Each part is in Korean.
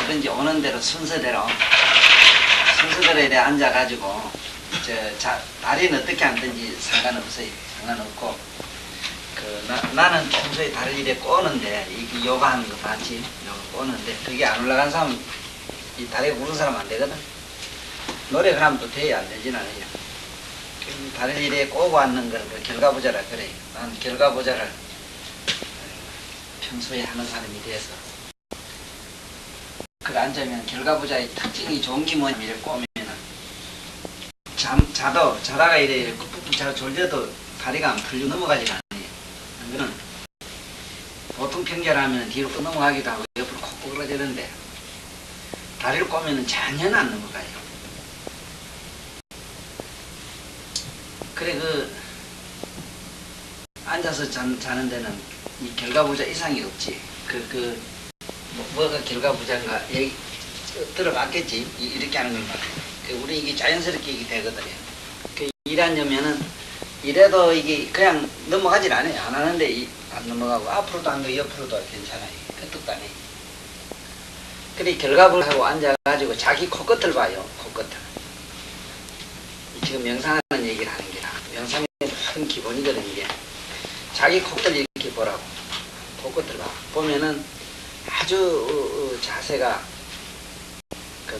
뭐든지 오는 대로 순서대로 이렇게 앉아가지고 다리는 어떻게 앉든지 상관없어요. 상관없고 나는 평소에 다리를 이렇게 꼬는데 이 요가하는 거 봤지? 요가 꼬는데 그게 안 올라간 사람 이 다리가 부른 사람 안 되거든. 노력을 하면 또 돼야 안 되진 않아요. 다리를 이렇게 꼬고 앉는 걸 결과보자라 그래요. 난 결과보자를 평소에 하는 사람이 돼서 그래 앉으면 결과보자의 특징이 좋은 게 뭐냐면 이렇게 꼬면은 자다가 이렇게 푹푹 자고 졸려도 다리가 안 풀려 넘어가지가 않아요. 그거는 보통 평결하면 뒤로 넘어가기도 하고 옆으로 콕 구부러지는데 다리를 꼬면은 전혀 안 넘어가요. 그래 앉아서 자는 데는 이 결과보자 이상이 없지. 뭐가 결과보자인가 여기 들어봤겠지. 이렇게 하는 걸 말이야. 우리 이게 자연스럽게 이게 되거든요. 일하려면은 이래도 이게 그냥 넘어가질 않아요. 안 하는데 안 넘어가고 앞으로도 안 가고 옆으로도 괜찮아요. 끄떡도 안 해요. 그래 결과보자하고 앉아가지고 자기 코끝을 봐요. 코끝을. 지금 명상하는 얘기를 하는 게라. 명상의 큰 기본이거든요. 이게. 자기 코끝을 이렇게 보라고. 코끝을 봐. 보면은 아주 자세가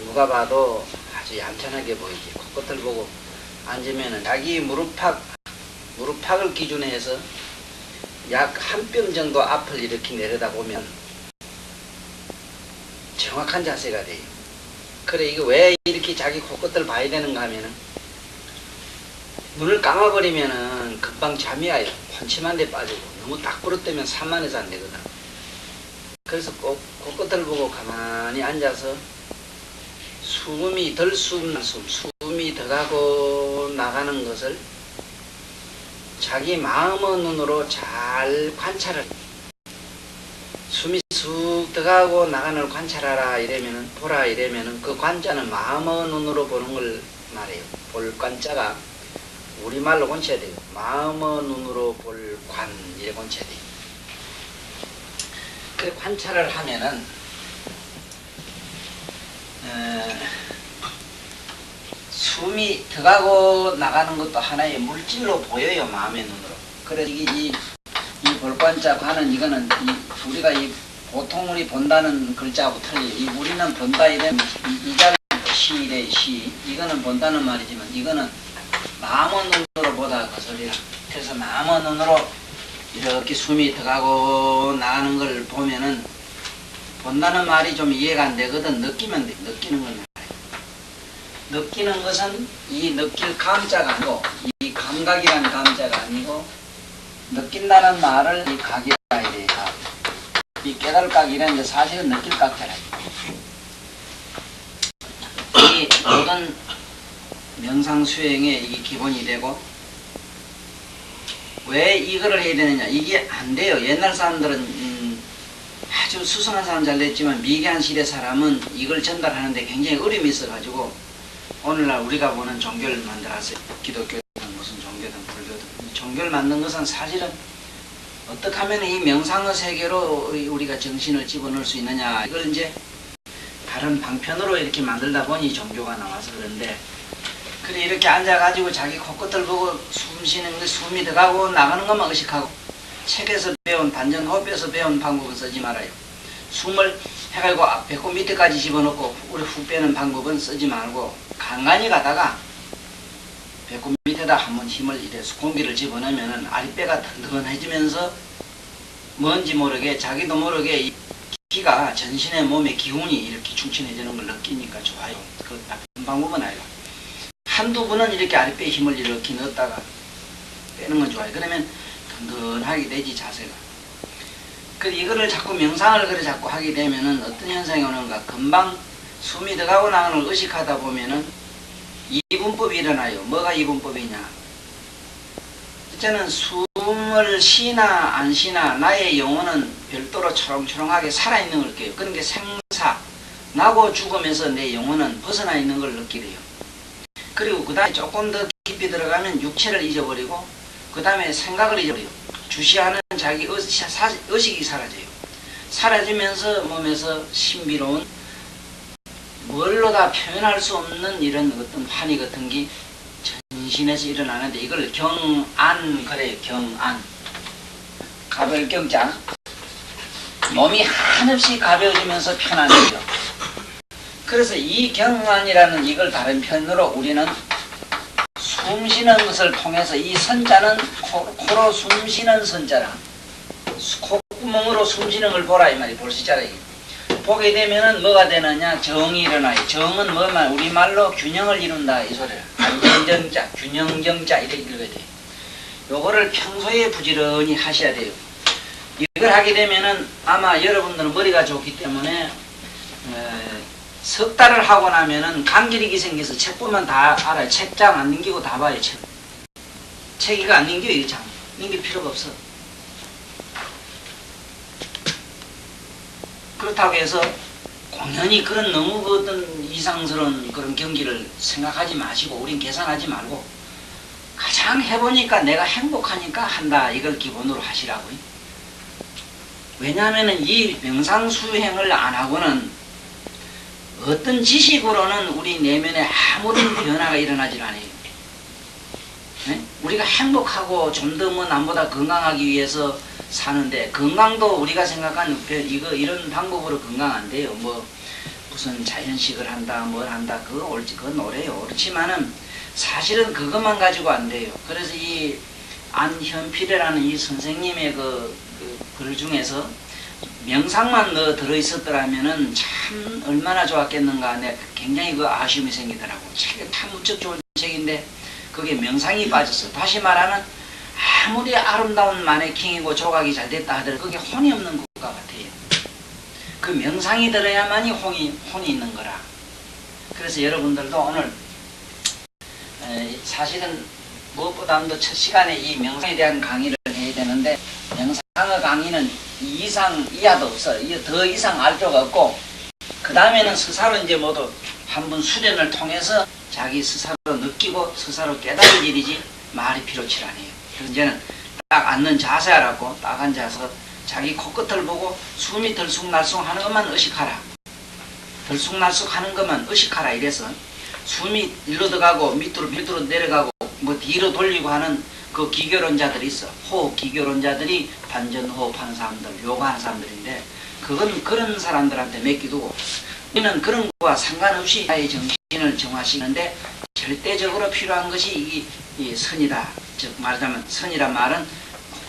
누가 봐도 아주 얌전하게 보이지. 코끝을 보고 앉으면은 자기 무릎팍을 기준에 해서 약 한 뼘 정도 앞을 이렇게 내려다보면 정확한 자세가 돼요. 그래 이거 왜 이렇게 자기 코끝을 봐야 되는가 하면은 눈을 감아버리면은 금방 잠이 와요. 환침한 데 빠지고 너무 딱 부릅뜨면 산만해서 안 되거든. 그래서 꼭 코끝을 보고 가만히 앉아서 숨이 덜 숨는 숨이 더 가고 나가는 것을 자기 마음의 눈으로 잘 관찰을 숨이 쑥 들어가고 나가는 걸 관찰하라 이러면은 보라 이러면은 그 관자는 마음의 눈으로 보는 걸 말해요. 볼 관자가 우리말로 고쳐야 돼요. 마음의 눈으로 볼 관 이래 고쳐야 돼요. 그래 관찰을 하면은 숨이 들어가고 나가는 것도 하나의 물질로 보여요. 마음의 눈으로. 그래 이 볼관자 관은 이거는 우리가 보통 우리 본다는 글자하고 틀려요. 우리는 본다 이러면 이 자리 시래 시 이거는 본다는 말이지만 이거는 마음의 눈으로 보다 그 소리라. 그래서 마음의 눈으로 이렇게 숨이 들어가고 나가는 걸 보면은 본다는 말이 좀 이해가 안 되거든. 느끼면 돼. 느끼는 건 말이야. 느끼는 것은 이 느낄 감자가 아니고 이 감각이라는 감자가 아니고 느낀다는 말을 이 각이라 이래요. 이 깨달을 각 이랬는데 사실은 느낄 각자라. 이 모든 명상 수행의 이게 기본이 되고 왜 이거를 해야 되느냐. 이게 안 돼요. 옛날 사람들은 아주 수승한 사람 잘 됐지만 미개한 시대 사람은 이걸 전달하는데 굉장히 어려움이 있어가지고 오늘날 우리가 보는 종교를 만들었어요. 기독교든 무슨 종교든 불교든 종교를 만든 것은 사실은 어떻게 하면 이 명상의 세계로 우리가 정신을 집어넣을 수 있느냐. 이걸 이제 다른 방편으로 이렇게 만들다 보니 종교가 나와서 그런데 그래 이렇게 앉아가지고 자기 코끝을 보고 숨 쉬는 거 숨이 들어가고 나가는 것만 의식하고 책에서 배운 단전호흡에서 배운 방법은 쓰지 말아요. 숨을 해가지고 배꼽 밑에까지 집어넣고 우리 훅 빼는 방법은 쓰지 말고 간간히 가다가 배꼽 밑에다 한번 힘을 이래서 공기를 집어넣으면은 아랫배가 든든해지면서 뭔지 모르게 자기도 모르게 이 기가 전신의 몸의 기운이 이렇게 충천해지는 걸 느끼니까 좋아요. 그 나쁜 방법은 아니라 한두 번은 이렇게 아랫배에 힘을 이렇게 넣었다가 빼는 건 좋아요. 그러면 든든하게 되지 자세가. 그 이거를 자꾸 명상을 그래 자꾸 하게 되면은 어떤 현상이 오는가. 금방 숨이 들어가고 나가는 걸 의식하다 보면은 이분법이 일어나요. 뭐가 이분법이냐. 이제는 숨을 쉬나 안 쉬나 나의 영혼은 별도로 초롱초롱하게 살아있는 걸 느껴요. 그런 게 생사, 나고 죽으면서 내 영혼은 벗어나 있는 걸 느끼래요. 그리고 그 다음에 조금 더 깊이 들어가면 육체를 잊어버리고 그 다음에 생각을 잊어버려요. 주시하는 자기 의식이 사라져요. 사라지면서 몸에서 신비로운 말로 다 표현할 수 없는 이런 어떤 환희 같은 게 전신에서 일어나는데 이걸 경안 그래요. 경안. 가별경자. 몸이 한없이 가벼워지면서 편안해져. 그래서 이 경안이라는 이걸 다른 편으로 우리는 숨 쉬는 것을 통해서 이 선자는 코로 숨 쉬는 선자라. 콧구멍으로 숨 쉬는 걸 보라 이 말이 볼 수 있잖아요. 보게 되면은 뭐가 되느냐? 정이 일어나요. 정은 뭐만 우리말로 균형을 이룬다 이 소리를. 안정정자, 균형정자 이렇게 읽어야 돼요. 요거를 평소에 부지런히 하셔야 돼요. 이걸 하게 되면은 아마 여러분들은 머리가 좋기 때문에 석 달을 하고 나면은 감기력이 생겨서 책 보면 다 알아요. 책장 안 넘기고 다 봐요. 책이가 안 넘겨요. 이 장. 넘길 필요가 없어. 그렇다고 해서 공연히 그런 너무 어떤 이상스러운 그런 경기를 생각하지 마시고 우린 계산하지 말고 가장 해보니까 내가 행복하니까 한다. 이걸 기본으로 하시라고요. 왜냐하면 이 명상수행을 안 하고는 어떤 지식으로는 우리 내면에 아무런 변화가 일어나질 않아요. 네? 우리가 행복하고 좀 더 뭐 남보다 건강하기 위해서 사는데 건강도 우리가 생각한 이런 방법으로 건강 안 돼요. 뭐 무슨 자연식을 한다 뭘 한다 그거 옳지 그건 옳아요. 그렇지만은 사실은 그것만 가지고 안 돼요. 그래서 이 안현필이라는 이 선생님의 글 중에서 명상만 들어있었더라면은 참 얼마나 좋았겠는가. 내가 굉장히 아쉬움이 생기더라고. 책이 참 무척 좋은 책인데 그게 명상이 빠졌어. 다시 말하면 아무리 아름다운 마네킹이고 조각이 잘 됐다 하더라도 그게 혼이 없는 것과 같아요. 그 명상이 들어야만이 혼이 있는 거라. 그래서 여러분들도 오늘 사실은 무엇보다도 첫 시간에 이 명상에 대한 강의를 해야 되는데 명상의 강의는 2 이상 이하도 없어. 더 이상 알 필요가 없고 그 다음에는 스스로 이제 모두 한번 수련을 통해서 자기 스스로 느끼고 스스로 깨달을 일이지 말이 필요치 않아요. 그래서 이제는 딱 앉는 자세 하라고 딱 앉아서 자기 코끝을 보고 숨이 들쑥날쑥 하는 것만 의식하라. 들쑥날쑥 하는 것만 의식하라 이래서 숨이 일로 들어가고 밑으로 내려가고 뭐 뒤로 돌리고 하는 그 기교론자들이 있어. 호흡 기교론자들이 반전호흡 하는 사람들, 요가하는 사람들인데 그건 그런 사람들한테 맡기두고 우리는 그런 거와 상관없이 나의 정신을 정화시키는데 절대적으로 필요한 것이 이 선이다. 즉 말하자면 선이란 말은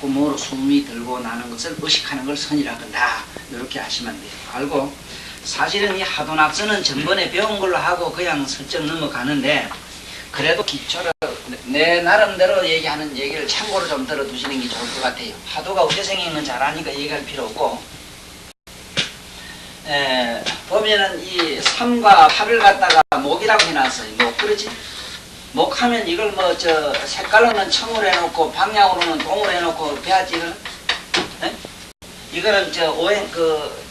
콧구멍으로 숨이 들고 나는 것을 의식하는 걸 선이라고 한다. 이렇게 하시면 돼요. 알고 사실은 이 하도낙서는 전번에 배운 걸로 하고 그냥 슬쩍 넘어가는데 그래도 기초를 내 나름대로 얘기하는 얘기를 참고로 좀 들어두시는 게 좋을 것 같아요. 하도가 어떻게 생긴 건 잘 아니까 얘기할 필요 없고 보면은 이 3과 8을 갖다가 목이라고 해놨어요. 목 그렇지? 목하면 이걸 뭐 색깔로는 청으로 해놓고 방향으로는 동으로 해놓고 배아지는 이거는 오행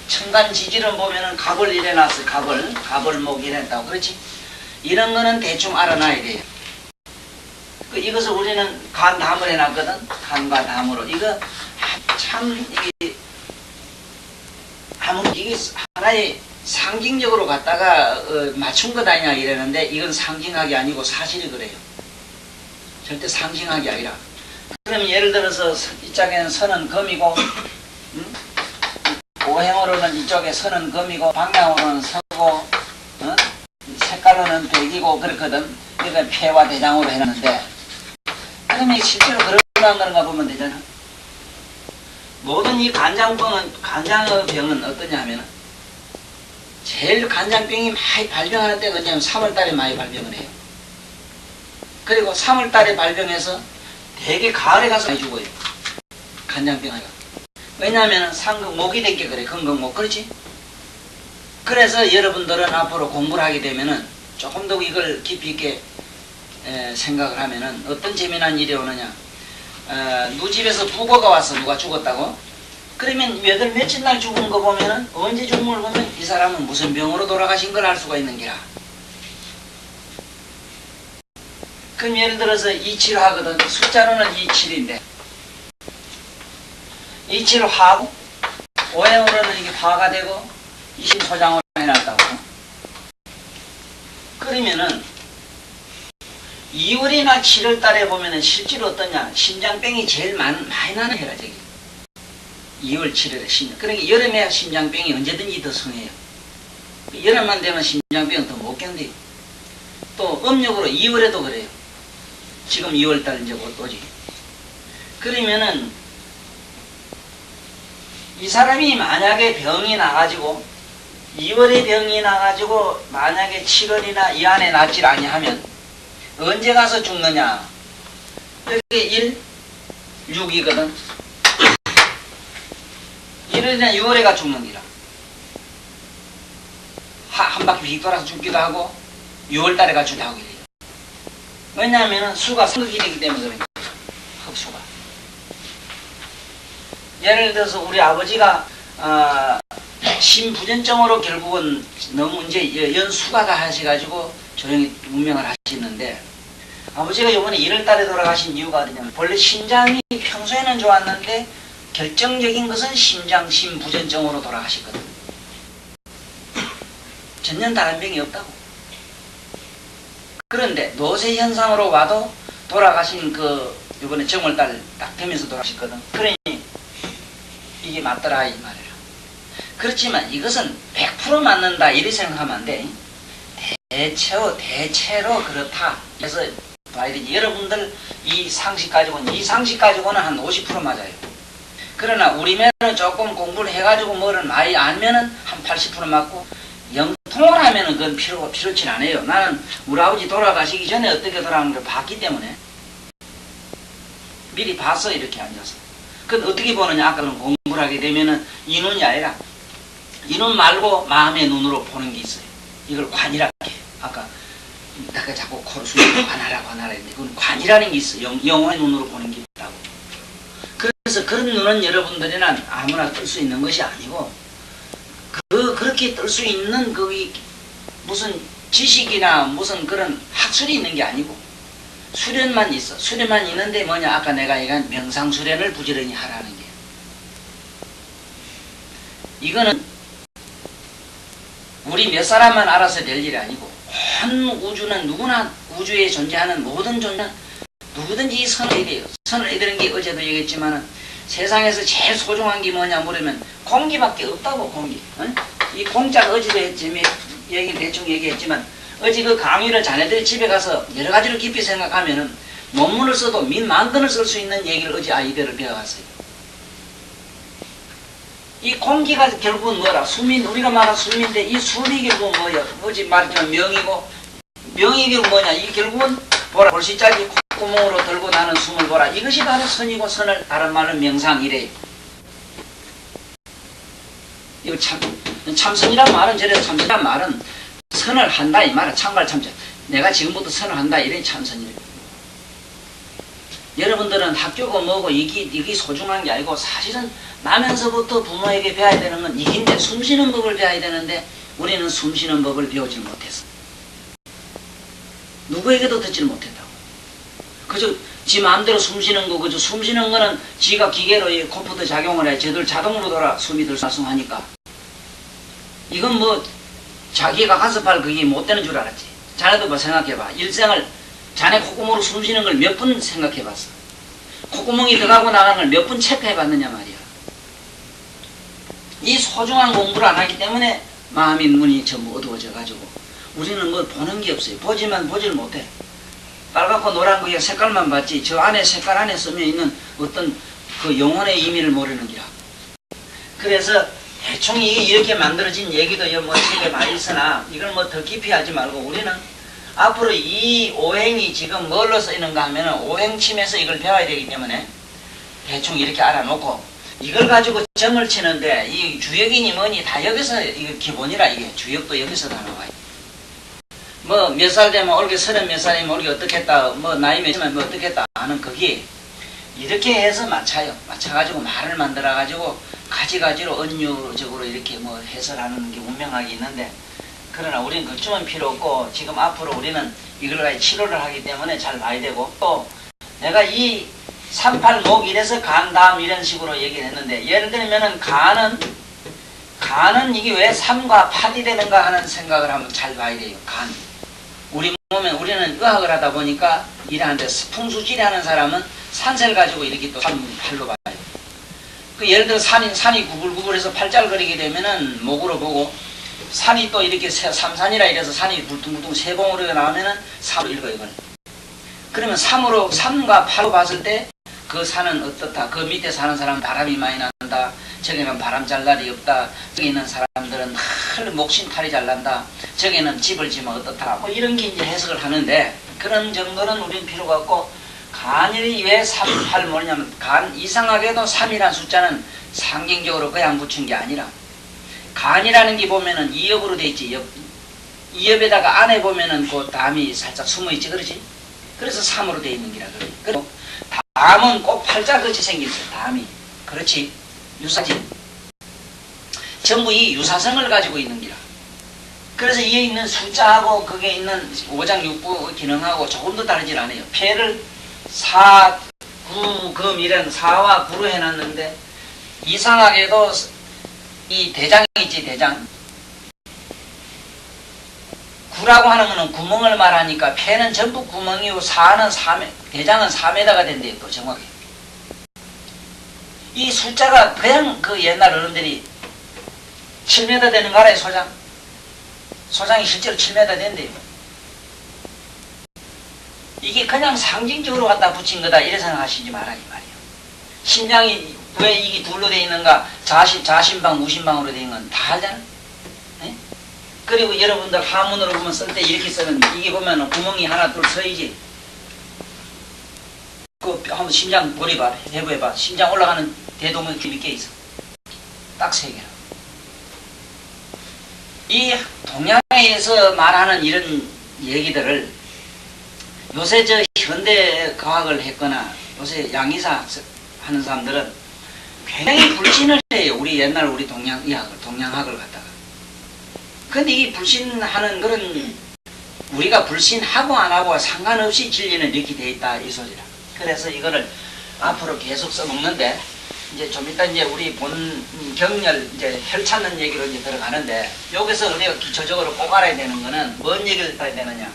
청간 지질은 보면은 갑을 이래놨어요. 갑을 이래놨다고 그렇지? 이런 거는 대충 알아놔야 돼요. 이것을 우리는 간 담을 해놨거든. 간과 담으로 이거 참 이게 하나의 상징적으로 갖다가 맞춘 것 아니냐 이러는데 이건 상징학이 아니고 사실이 그래요. 절대 상징학이 아니라. 그럼 예를 들어서 이쪽에는 선은 금이고 오행으로는 이쪽에 선은 금이고 방향으로는 서고 색깔로는 백이고 그렇거든. 그러니까 폐와 대장으로 해놨는데 그러면 실제로 그런가 보면 되잖아. 모든 이 간장병은 어떠냐 하면 제일 간장병이 많이 발병하는 때가 언제냐면 3월달에 많이 발병을 해요. 그리고 3월달에 발병해서 되게 가을에 가서 많이 죽어요. 간장병이가. 왜냐하면 목이 된 게 그래. 건강목. 그렇지? 그래서 여러분들은 앞으로 공부를 하게 되면은 조금 더 이걸 깊이 있게 생각을 하면은 어떤 재미난 일이 오느냐. 누집에서 부고가 와서 누가 죽었다고? 그러면 며칠 날 죽은 거 보면은 언제 죽은 걸 보면 이 사람은 무슨 병으로 돌아가신 걸 알 수가 있는 기라. 그럼 예를 들어서 27 하거든. 숫자로는 27인데 27 화고 오행으로는 이게 화가 되고 20 소장으로 해놨다고. 그러면은 2월이나 7월 달에 보면은 실제로 어떠냐? 심장병이 제일 많이 나는 해라, 저기. 2월, 7월에 심장. 그러니까 여름에 심장병이 언제든지 더 성해요. 여름만 되면 심장병은 더 못 견뎌요. 또 음력으로 2월에도 그래요. 지금 2월 달 이제 곧 오지. 그러면은 이 사람이 만약에 병이 나가지고 2월에 병이 나가지고 만약에 7월이나 이 안에 낫질 아니하면 언제 가서 죽느냐? 여기 1, 6이거든. 1월이나 6월에 가 죽는 기라. 한 바퀴 휙 돌아서 죽기도 하고 6월 달에 가 죽기도 하고 이래요. 왜냐하면 수가 상극일이기 때문에 그러니까. 흡수가. 예를 들어서 우리 아버지가 심부전증으로 결국은 너무 이제 연수가가 하셔가지고 조용히 운명을 하시는데 아버지가 이번에 1월 달에 돌아가신 이유가 어디냐면 원래 심장이 평소에는 좋았는데 결정적인 것은 심부전증으로 돌아가셨거든. 전혀 다른 병이 없다고. 그런데 노쇠 현상으로 와도 돌아가신 이번에 정월달 딱 되면서 돌아가셨거든. 그러니 이게 맞더라 이 말이야. 그렇지만 이것은 100% 맞는다 이렇게 생각하면 안 돼. 대체로 그렇다. 그래서 봐야 되지. 여러분들 이 상식 가지고는 한 50% 맞아요. 그러나 우리면은 조금 공부를 해가지고 뭐를 많이 알면은 한 80% 맞고 영통을 하면은 그건 필요치 않아요. 나는 우리 아버지 돌아가시기 전에 어떻게 돌아가는 걸 봤기 때문에 미리 봤어 이렇게 앉아서. 그건 어떻게 보느냐? 아까는 공부를 하게 되면은 이 눈이 아니라 이 눈 말고 마음의 눈으로 보는 게 있어요. 이걸 관이라고 해요. 아까 내가 자꾸 코를 숨기고 관하라 했는데 그건 관이라는 게 있어. 영혼의 눈으로 보는 게 있다고. 그래서 그런 눈은 여러분들이나 아무나 뜰 수 있는 것이 아니고 그렇게 뜰 수 있는 무슨 지식이나 무슨 그런 학술이 있는 게 아니고 수련만 있어. 수련만 있는데 뭐냐? 아까 내가 얘기한 명상수련을 부지런히 하라는 게. 이거는 우리 몇 사람만 알아서 될 일이 아니고 온 우주는 누구나 우주에 존재하는 모든 존재는 누구든지 선을 해야 돼요. 선을 해야 되는 게 어제도 얘기했지만은 세상에서 제일 소중한 게 뭐냐 물으면 공기밖에 없다고 공기. 응? 이 공짜가 어제도 대충 얘기했지만 어제 그 강의를 자네들이 집에 가서 여러 가지로 깊이 생각하면은 논문을 써도 만권을 쓸 수 있는 얘기를 어제 아이들을 배워갔어요. 이 공기가 결국은 뭐라? 우리가 말한 숨인데 이 숨이 결국은 뭐야? 어제 말했지만 명이고 명이 결국 뭐냐? 이 결국은 보라 볼시짝이 콧구멍으로 들고 나는 숨을 보라. 이것이 바로 선이고 선을 다른 말로 명상이래. 이거 참선이란 말은 저래서 참선이란 말은 선을 한다 이 말은 참말 참선. 내가 지금부터 선을 한다 이래 참선이래. 여러분들은 학교고 뭐고 이게 소중한 게 아니고 사실은 나면서부터 부모에게 배워야 되는 건 이긴데 숨쉬는 법을 배워야 되는데 우리는 숨쉬는 법을 배우지 못했어. 누구에게도 듣지를 못했다고. 그저 지 마음대로 숨쉬는 거 그저 숨쉬는 거는 지가 기계로 컴퓨터 작용을 해 저들 자동으로 돌아 숨이 들쑥하니까 이건 뭐 자기가 가섭할 그게 못 되는 줄 알았지. 자네도 뭐 생각해봐. 일생을 자네 콧구멍으로 숨쉬는 걸 몇 분 생각해봤어. 콧구멍이 들어가고 나가는 걸 몇 분 체크해봤느냐 말이야. 이 소중한 공부를 안 하기 때문에 마음이 눈이 전부 어두워져가지고 우리는 뭐 보는 게 없어요. 보지만 보질 못해. 빨갛고 노란 거에 색깔만 봤지 저 안에 색깔 안에 쓰며 있는 어떤 그 영혼의 의미를 모르는 기라. 그래서 대충 이게 이렇게 만들어진 얘기도 뭐 책에 많이 있으나 이걸 뭐 더 깊이 하지 말고 우리는 앞으로 이 오행이 지금 뭘로 쓰이는가 하면은 오행침에서 이걸 배워야 되기 때문에 대충 이렇게 알아놓고 이걸 가지고 점을 치는데 이 주역이니 뭐니 다 여기서 이거 기본이라 이게 주역도 여기서 다 나와요. 뭐 몇 살 되면 올게 30 몇 살이면 올게 어떻겠다 뭐 나이 몇이면 뭐 어떻겠다 하는 그게 이렇게 해서 맞춰요. 맞춰가지고 말을 만들어가지고 가지가지로 은유적으로 이렇게 뭐 해설하는 게 운명하게 있는데 그러나 우리는 그쯤은 필요 없고 지금 앞으로 우리는 이걸 가지고 치료를 하기 때문에 잘 봐야 되고 또 내가 이 38목 이래서 간 다음 이런 식으로 얘기를 했는데 예를 들면은 간은 이게 왜 3과 8이 되는가 하는 생각을 한번 잘 봐야 돼요. 간. 보면 우리는 의학을 하다 보니까 일하는데 풍수지리하는 사람은 산세를 가지고 이렇게 또 팔로 봐요. 그 예를 들어 산이 구불구불해서 팔짤거리게 되면은 목으로 보고 산이 또 이렇게 삼산이라 이래서 산이 불퉁불퉁 세봉으로 나오면은 삼으로 읽어요. 이걸. 그러면 삼과 팔로 봤을 때 그 산은 어떻다. 그 밑에 사는 사람은 바람이 많이 난다. 저기는 바람 잘 날이 없다. 저기 있는 사람들은 늘 목신탈이 잘 난다. 저기는 집을 지면 어떻다. 뭐 이런 게 이제 해석을 하는데 그런 정도는 우리는 필요가 없고 간일이 왜 3, 8 뭐냐면 이상하게도 3이라는 숫자는 상징적으로 그냥 붙인 게 아니라 간이라는 게 보면은 2엽으로 돼 있지. 2엽에다가 안에 보면은 그 담이 살짝 숨어 있지. 그러지? 그래서 3으로 돼 있는 기라 그래. 그리고 담은 꼭 팔자같이 생겼어요. 담이. 그렇지. 유사지. 전부 이 유사성을 가지고 있는 기라. 그래서 이에 있는 숫자하고 거기에 있는 오장육부 기능하고 조금도 다르질 않아요. 패를 4, 9, 금 이런 4와 9로 해놨는데 이상하게도 이 대장이 있지. 대장. 9라고 하는 거는 구멍을 말하니까 패는 전부 구멍이고 4는 3, 대장은 4m가 된대요. 또 정확히. 이 숫자가 그냥 그 옛날 어른들이 7m 되는 거 알아요? 소장이 실제로 7m 된대요. 이게 그냥 상징적으로 갖다 붙인 거다 이래 생각하시지 말아요. 말이에요. 심장이 왜 이게 둘로 되어 있는가? 자심방, 무심방으로 되어 있는 건 다 알잖아. 네? 그리고 여러분들 하문으로 보면 쓸 때 이렇게 쓰는데 이게 보면 구멍이 하나 둘 서이지. 그 한번 심장 버려봐. 해부해봐. 심장 올라가는 대동맥 몇 개 있어? 딱 3개라. 이 동양에서 말하는 이런 얘기들을 요새 저 현대 과학을 했거나 요새 양의사 하는 사람들은 굉장히 불신을 해요. 우리 동양학을 갖다가. 근데 이 불신하는 그런 우리가 불신하고 안 하고 상관없이 진리는 이렇게 돼 있다 이 소리라. 그래서 이거를 앞으로 계속 써먹는데 이제 좀 이따 이제 우리 본 경렬 이제 혈 찾는 얘기로 이제 들어가는데 여기서 우리가 기초적으로 꼭 알아야 되는 거는 뭔 얘기를 알아야 되느냐.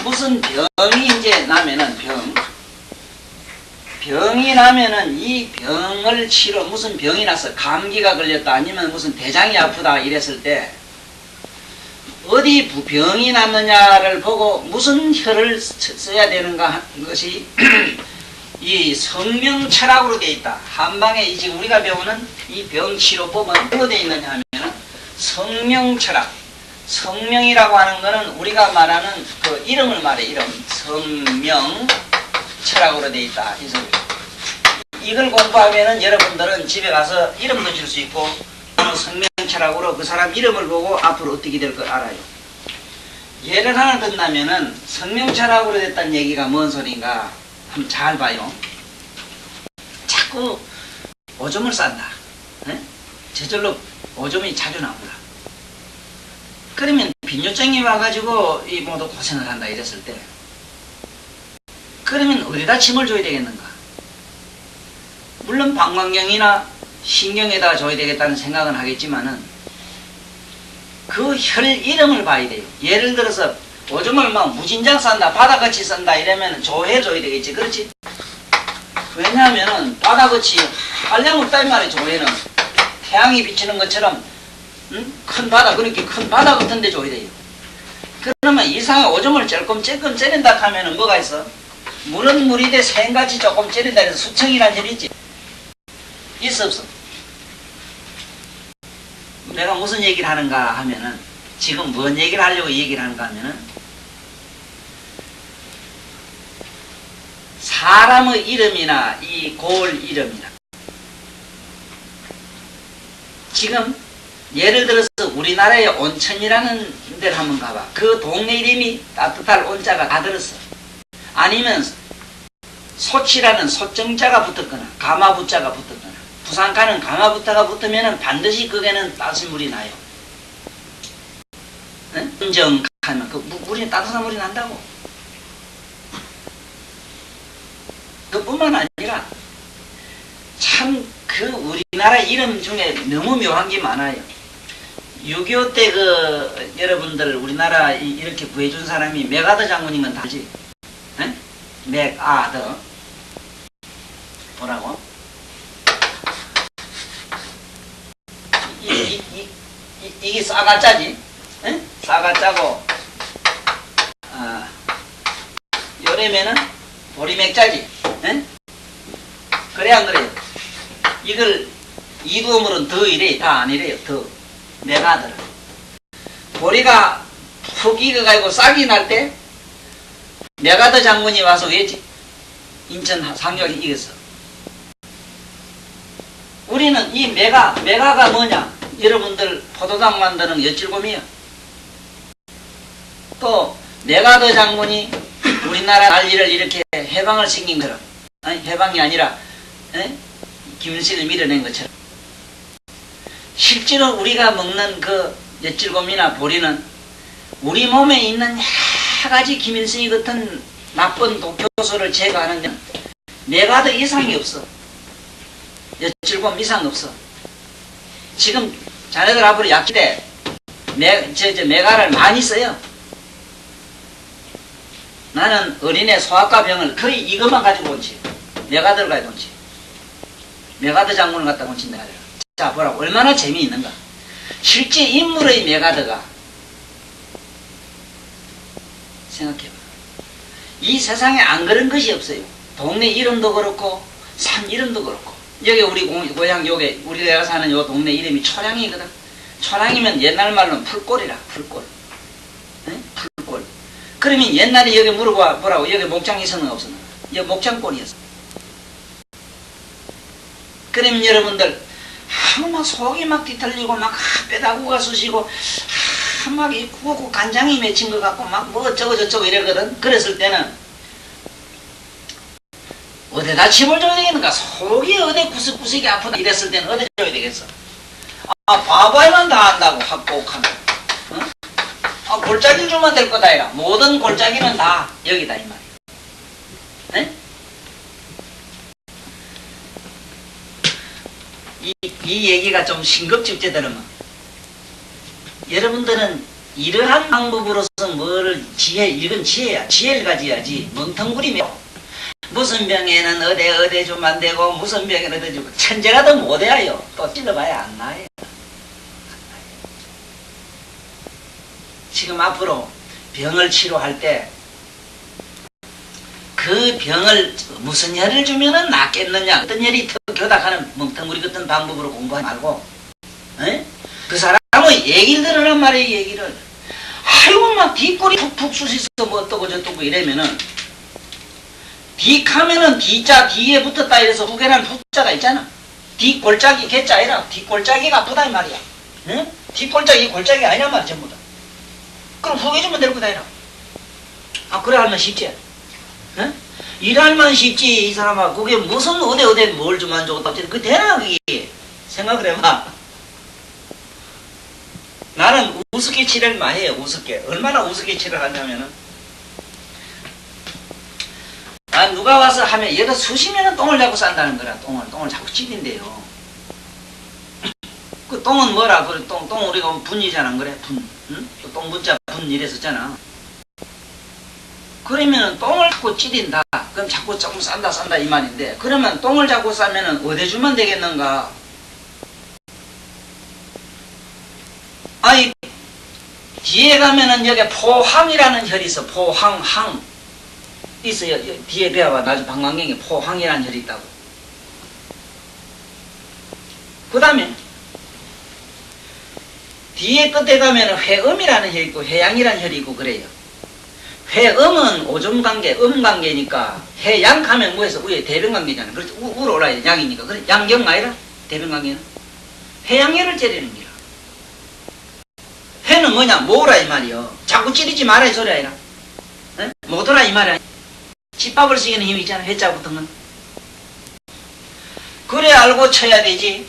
무슨 병이 이제 나면은 병이 나면은 이 병을 무슨 병이 나서 감기가 걸렸다 아니면 무슨 대장이 아프다 이랬을 때 어디 병이 났느냐를 보고 무슨 혈을 써야 되는가 하는 것이 이 성명철학으로 되어 있다. 한방에 지금 우리가 배우는 이 병치료법은 뭐로 되어 있느냐 하면 성명철학. 성명이라고 하는 것은 우리가 말하는 그 이름을 말해. 이름. 성명철학으로 되어 있다. 이 소리. 이걸 공부하면은 여러분들은 집에 가서 이름도 줄 수 있고 성명철학으로 그 사람 이름을 보고 앞으로 어떻게 될 걸 알아요. 예를 하나 든다면은 성명철학으로 됐다는 얘기가 뭔 소린가 한번 잘 봐요. 자꾸 오줌을 싼다. 에? 저절로 오줌이 자주 나온다. 그러면 빈뇨증이 와가지고 이 모두 고생을 한다 이랬을 때 그러면 어디다 침을 줘야 되겠는가? 물론 방광경이나 신경에다가 줘야 되겠다는 생각은 하겠지만은 그 혈 이름을 봐야 돼요. 예를 들어서 오줌을 막 무진장 싼다, 바다같이 싼다 이러면 조회 줘야 되겠지. 그렇지? 왜냐하면은 바다같이 한량 없다 이 말이에요. 조회는 태양이 비치는 것처럼 큰 바다, 그렇게 큰 바다 같은 데 줘야 돼요. 그러면 이상하게 오줌을 조금 째린다 하면은 뭐가 있어? 물은 물이 돼 생같이 조금 째린다 해서 수청이란 혈이 있지. 있어 없어? 내가 무슨 얘기를 하는가 하면은 지금 뭔 얘기를 하려고 얘기를 하는가 하면은 사람의 이름이나 이 고을 이름이나 지금 예를 들어서 우리나라의 온천이라는 데를 한번 가봐. 그 동네 이름이 따뜻할 온자가 다 들었어. 아니면 소치라는 소정자가 붙었거나 가마부자가 붙었거나 부산가는 가마부자가 붙으면 반드시 거기는 따뜻한 물이 나요. 온정하면 그 물이 따뜻한 물이 난다고. 그뿐만 아니라 참 그 우리나라 이름 중에 너무 묘한 게 많아요. 6.25 때 여러분들 우리나라 이렇게 구해준 사람이 맥아더 장군인 건 다 알지? 에? 맥아더. 뭐라고? 이게 싸가짜지? 에? 싸가짜고, 요래면은 보리맥자지? 에? 그래, 안 그래요? 이걸 이두음으로는 더 이래, 다 아니래요, 더. 맥아더. 보리가 푹 익어가지고 싹이 날 때, 맥아더 장군이 와서 왜지? 인천 상륙에 이겼어. 우리는 이 메가가 뭐냐? 여러분들 포도당 만드는 엿질곰이요. 또 메가더 장군이 우리나라 난리를 이렇게 해방을 시킨 거라. 아니 해방이 아니라 김일성을 밀어낸 것처럼. 실제로 우리가 먹는 그 엿질곰이나 보리는 우리 몸에 있는 여러 가지 김일성이 같은 나쁜 독효소를 제거하는 데는 메가더 이상이 없어. 엿질곰 이상 없어. 지금 자네들 앞으로 약기대 메가를 많이 써요. 나는 어린애 소아과 병을 거의 이것만 가지고 온지. 메가더를 가지고 온지. 메가더 장군을 갖다 온지 내가. 자 보라고 얼마나 재미있는가. 실제 인물의 메가더가 생각해봐. 이 세상에 안 그런 것이 없어요. 동네 이름도 그렇고 산 이름도 그렇고. 여기 우리 고향 요게 우리가 사는 요 동네 이름이 초량이거든. 초량이면 옛날 말로는 풀골이라. 풀골. 풀골. 그러면 옛날에 여기 물어봐 보라고. 여기 목장이 있었는가 없었나? 여기 목장골이었어. 그러면 여러분들 막 속이 막 뒤틀리고 막 뼈다구가 쑤시고 막 구고 간장이 맺힌 것 같고 막 뭐 어쩌고 저쩌고 이러거든. 그랬을 때는 어디다 침을 줘야 되겠는가? 속이 어디 구석구석이 아프다 이랬을 때는 어디 줘야 되겠어? 바바이만 다 한다고 확복하면. 골짜기 주면 될 거다 이라. 모든 골짜기는 다 여기다 이 말이야. 네? 이 얘기가 좀 싱겁지 들으면 여러분들은 이러한 방법으로서 뭐를 이건 지혜야. 지혜를 가져야지. 멍텅구리며 무슨 병에는 어디 주면 안 되고 무슨 병에는 어디 주고 천재라도 못 해요. 또 찔러봐야 안 나요. 지금 앞으로 병을 치료할 때 그 병을 무슨 혈을 주면은 낫겠느냐, 어떤 혈이 더 교닥하는 멍텅구리 같은 방법으로 공부하지 말고, 그 사람의 얘기를 들으란 말이에요. 얘기를. 아이고 막 뒷골이 푹푹 쑤시서 뭐 어떠고 저떠고 이러면은 뒷하면은 D자 뒤에 붙었다 이래서 후계란 후자가 있잖아. 뒷골짜기 개자 아니라 뒷골짜기가 아프다 이 말이야. 응? 뒷골짜기 골짜기 아니란 말이야 전부 다. 그럼 후계 주면 될 거다 이라. 그래 하면 쉽지. 응? 일할만 쉽지 이 사람아. 그게 무슨 어디 뭘 주면 좋겠다. 그게 되나 그게. 생각을 해봐. 나는 우습게 치료를 많이 해요. 우습게. 얼마나 우습게 치료를 하냐면은 누가 와서 하면 얘가 수십 년은 똥을 자꾸 싼다는 거라. 똥을 자꾸 찌린대요. 그 똥은 뭐라? 그래 똥 우리가 분이잖아. 그래 분. 응? 또 똥 문자 분 이랬었잖아. 그러면 똥을 자꾸 찌린다. 그럼 자꾸 조금 싼다 이 말인데, 그러면 똥을 자꾸 싸면은 어디 주면 되겠는가? 아이 뒤에 가면은 여기 포항이라는 혈이 있어. 포항 있어요. 뒤에 배워봐. 나중에 방광경에 포항이라는 혈이 있다고. 그 다음에 뒤에 끝에 가면은 회음이라는 혈이 있고 회양이라는 혈이 있고 그래요. 회음은 오줌관계, 음관계니까 해양하면 뭐해서 위에 대변관계잖아. 그렇지. 위로 올라야 돼. 양이니까. 그래. 양경 아니라 대변관계는 회양혈을 째리는 기라. 회는 뭐냐? 뭐라 이 말이요. 자꾸 찌르지 마라 이 소리 아니라. 못오라 이 말이야. 집밥을 쓰기는 힘이 있잖아. 회자 붙은 건. 그래 알고 쳐야 되지.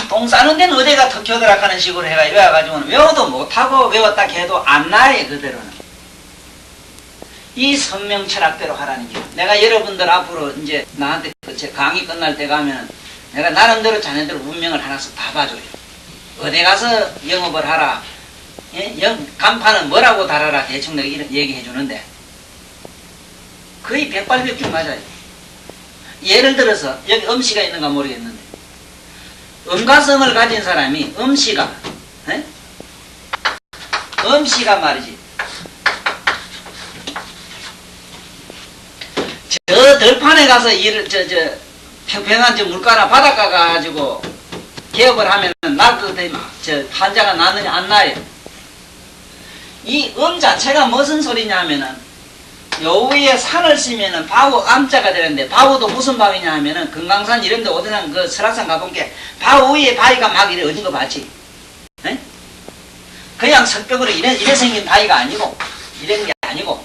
똥 싸는 데는 어디가 턱혀더라 하는 식으로 해가 외워가지고는 외워도 못하고 외웠다 해도 안 나해 그대로는. 이 선명 철학대로 하라는 게. 내가 여러분들 앞으로 이제 나한테 제 강의 끝날 때 가면 내가 나름대로 자네들 운명을 하나씩 다 봐줘요. 어디 가서 영업을 하라. 예? 간판은 뭐라고 달아라. 대충 내가 얘기해 주는데 거의 백발백중 맞아요. 예를 들어서 여기 음씨가 있는가 모르겠는데 음가성을 가진 사람이 음씨가 예? 음씨가 말이지 저 들판에 가서 평평한 저 물가나 바닷가 가지고 개업을 하면은 저 한자가 나느냐 안 나요. 이 자체가 무슨 소리냐 하면은 요 위에 산을 쓰면은 바우 암자가 되는데 바우도 무슨 바위냐 하면은 금강산 이런데 오대산 그 설악산 가본 게 바우 위에 바위가 막 이래 어진 거 봤지? 에? 그냥 석벽으로 이래 생긴 바위가 아니고 이런 게 아니고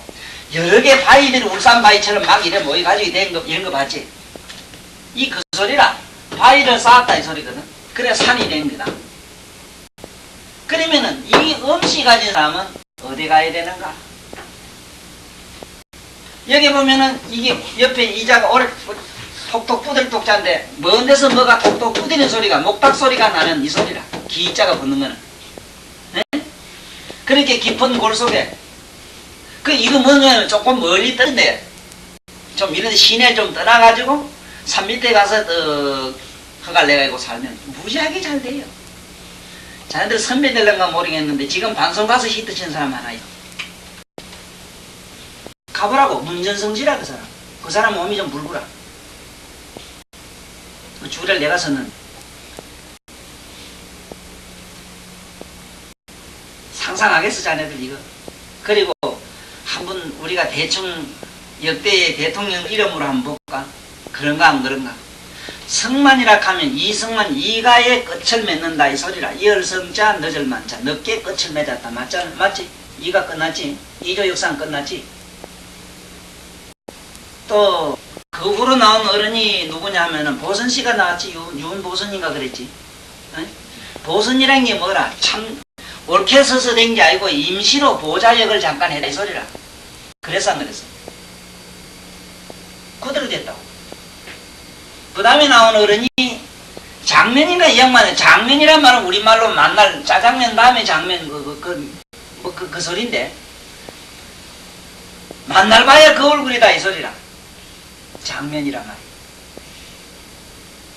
여러 개 바위들이 울산 바위처럼 막 이래 모여가지고 된 거 이런 거 봤지? 이 그 소리라 바위를 쌓았다 이 소리거든. 그래 산이 된 거다. 그러면은 이 음씨 가진 사람은 어디 가야 되는가? 여기 보면은 이게 옆에 이자가 오래 톡톡 부들 독자인데 먼 데서 뭐가 톡톡 부디는 소리가 목탁 소리가 나는 이 소리라. 기자가 붙는 거는. 네? 그렇게 깊은 골 속에 이거 뭐냐면 조금 멀리 떠는데 좀 이런 시내 좀 떠나가지고 산 밑에 가서 허갈 내가지고 살면 무지하게 잘 돼요. 자네들 선배 될런가 모르겠는데 지금 방송 가서 히트 친 사람 하나 있어. 가보라고. 문전성지라 그 사람. 그 사람 몸이 좀 불구라. 그 줄을 내가 섰는 상상하겠어 자네들 이거. 그리고 한번 우리가 대충 역대의 대통령 이름으로 한번 볼까? 그런가 안 그런가? 성만이라 하면 이성만 이가의 끝을 맺는다 이 소리라. 이열성자 너절만자 늦게 끝을 맺었다. 맞지? 이가 끝났지? 이조 역사는 끝났지? 또 그 후로 나온 어른이 누구냐 하면은 보선씨가 나왔지. 윤보선인가 그랬지. 에? 보선이란 게 뭐라? 참 옳게 서서 된 게 아니고 임시로 보좌역을 잠깐 해라 이 소리라. 그래서 안 그랬어. 그대로 됐다고. 그 다음에 나온 어른이 장면인가 이 양반은 장면이란 말은 우리말로 만날 짜장면 다음에 장면 그 소리인데 만날 봐야 그 얼굴이다 이 소리라. 장면이란 말이야.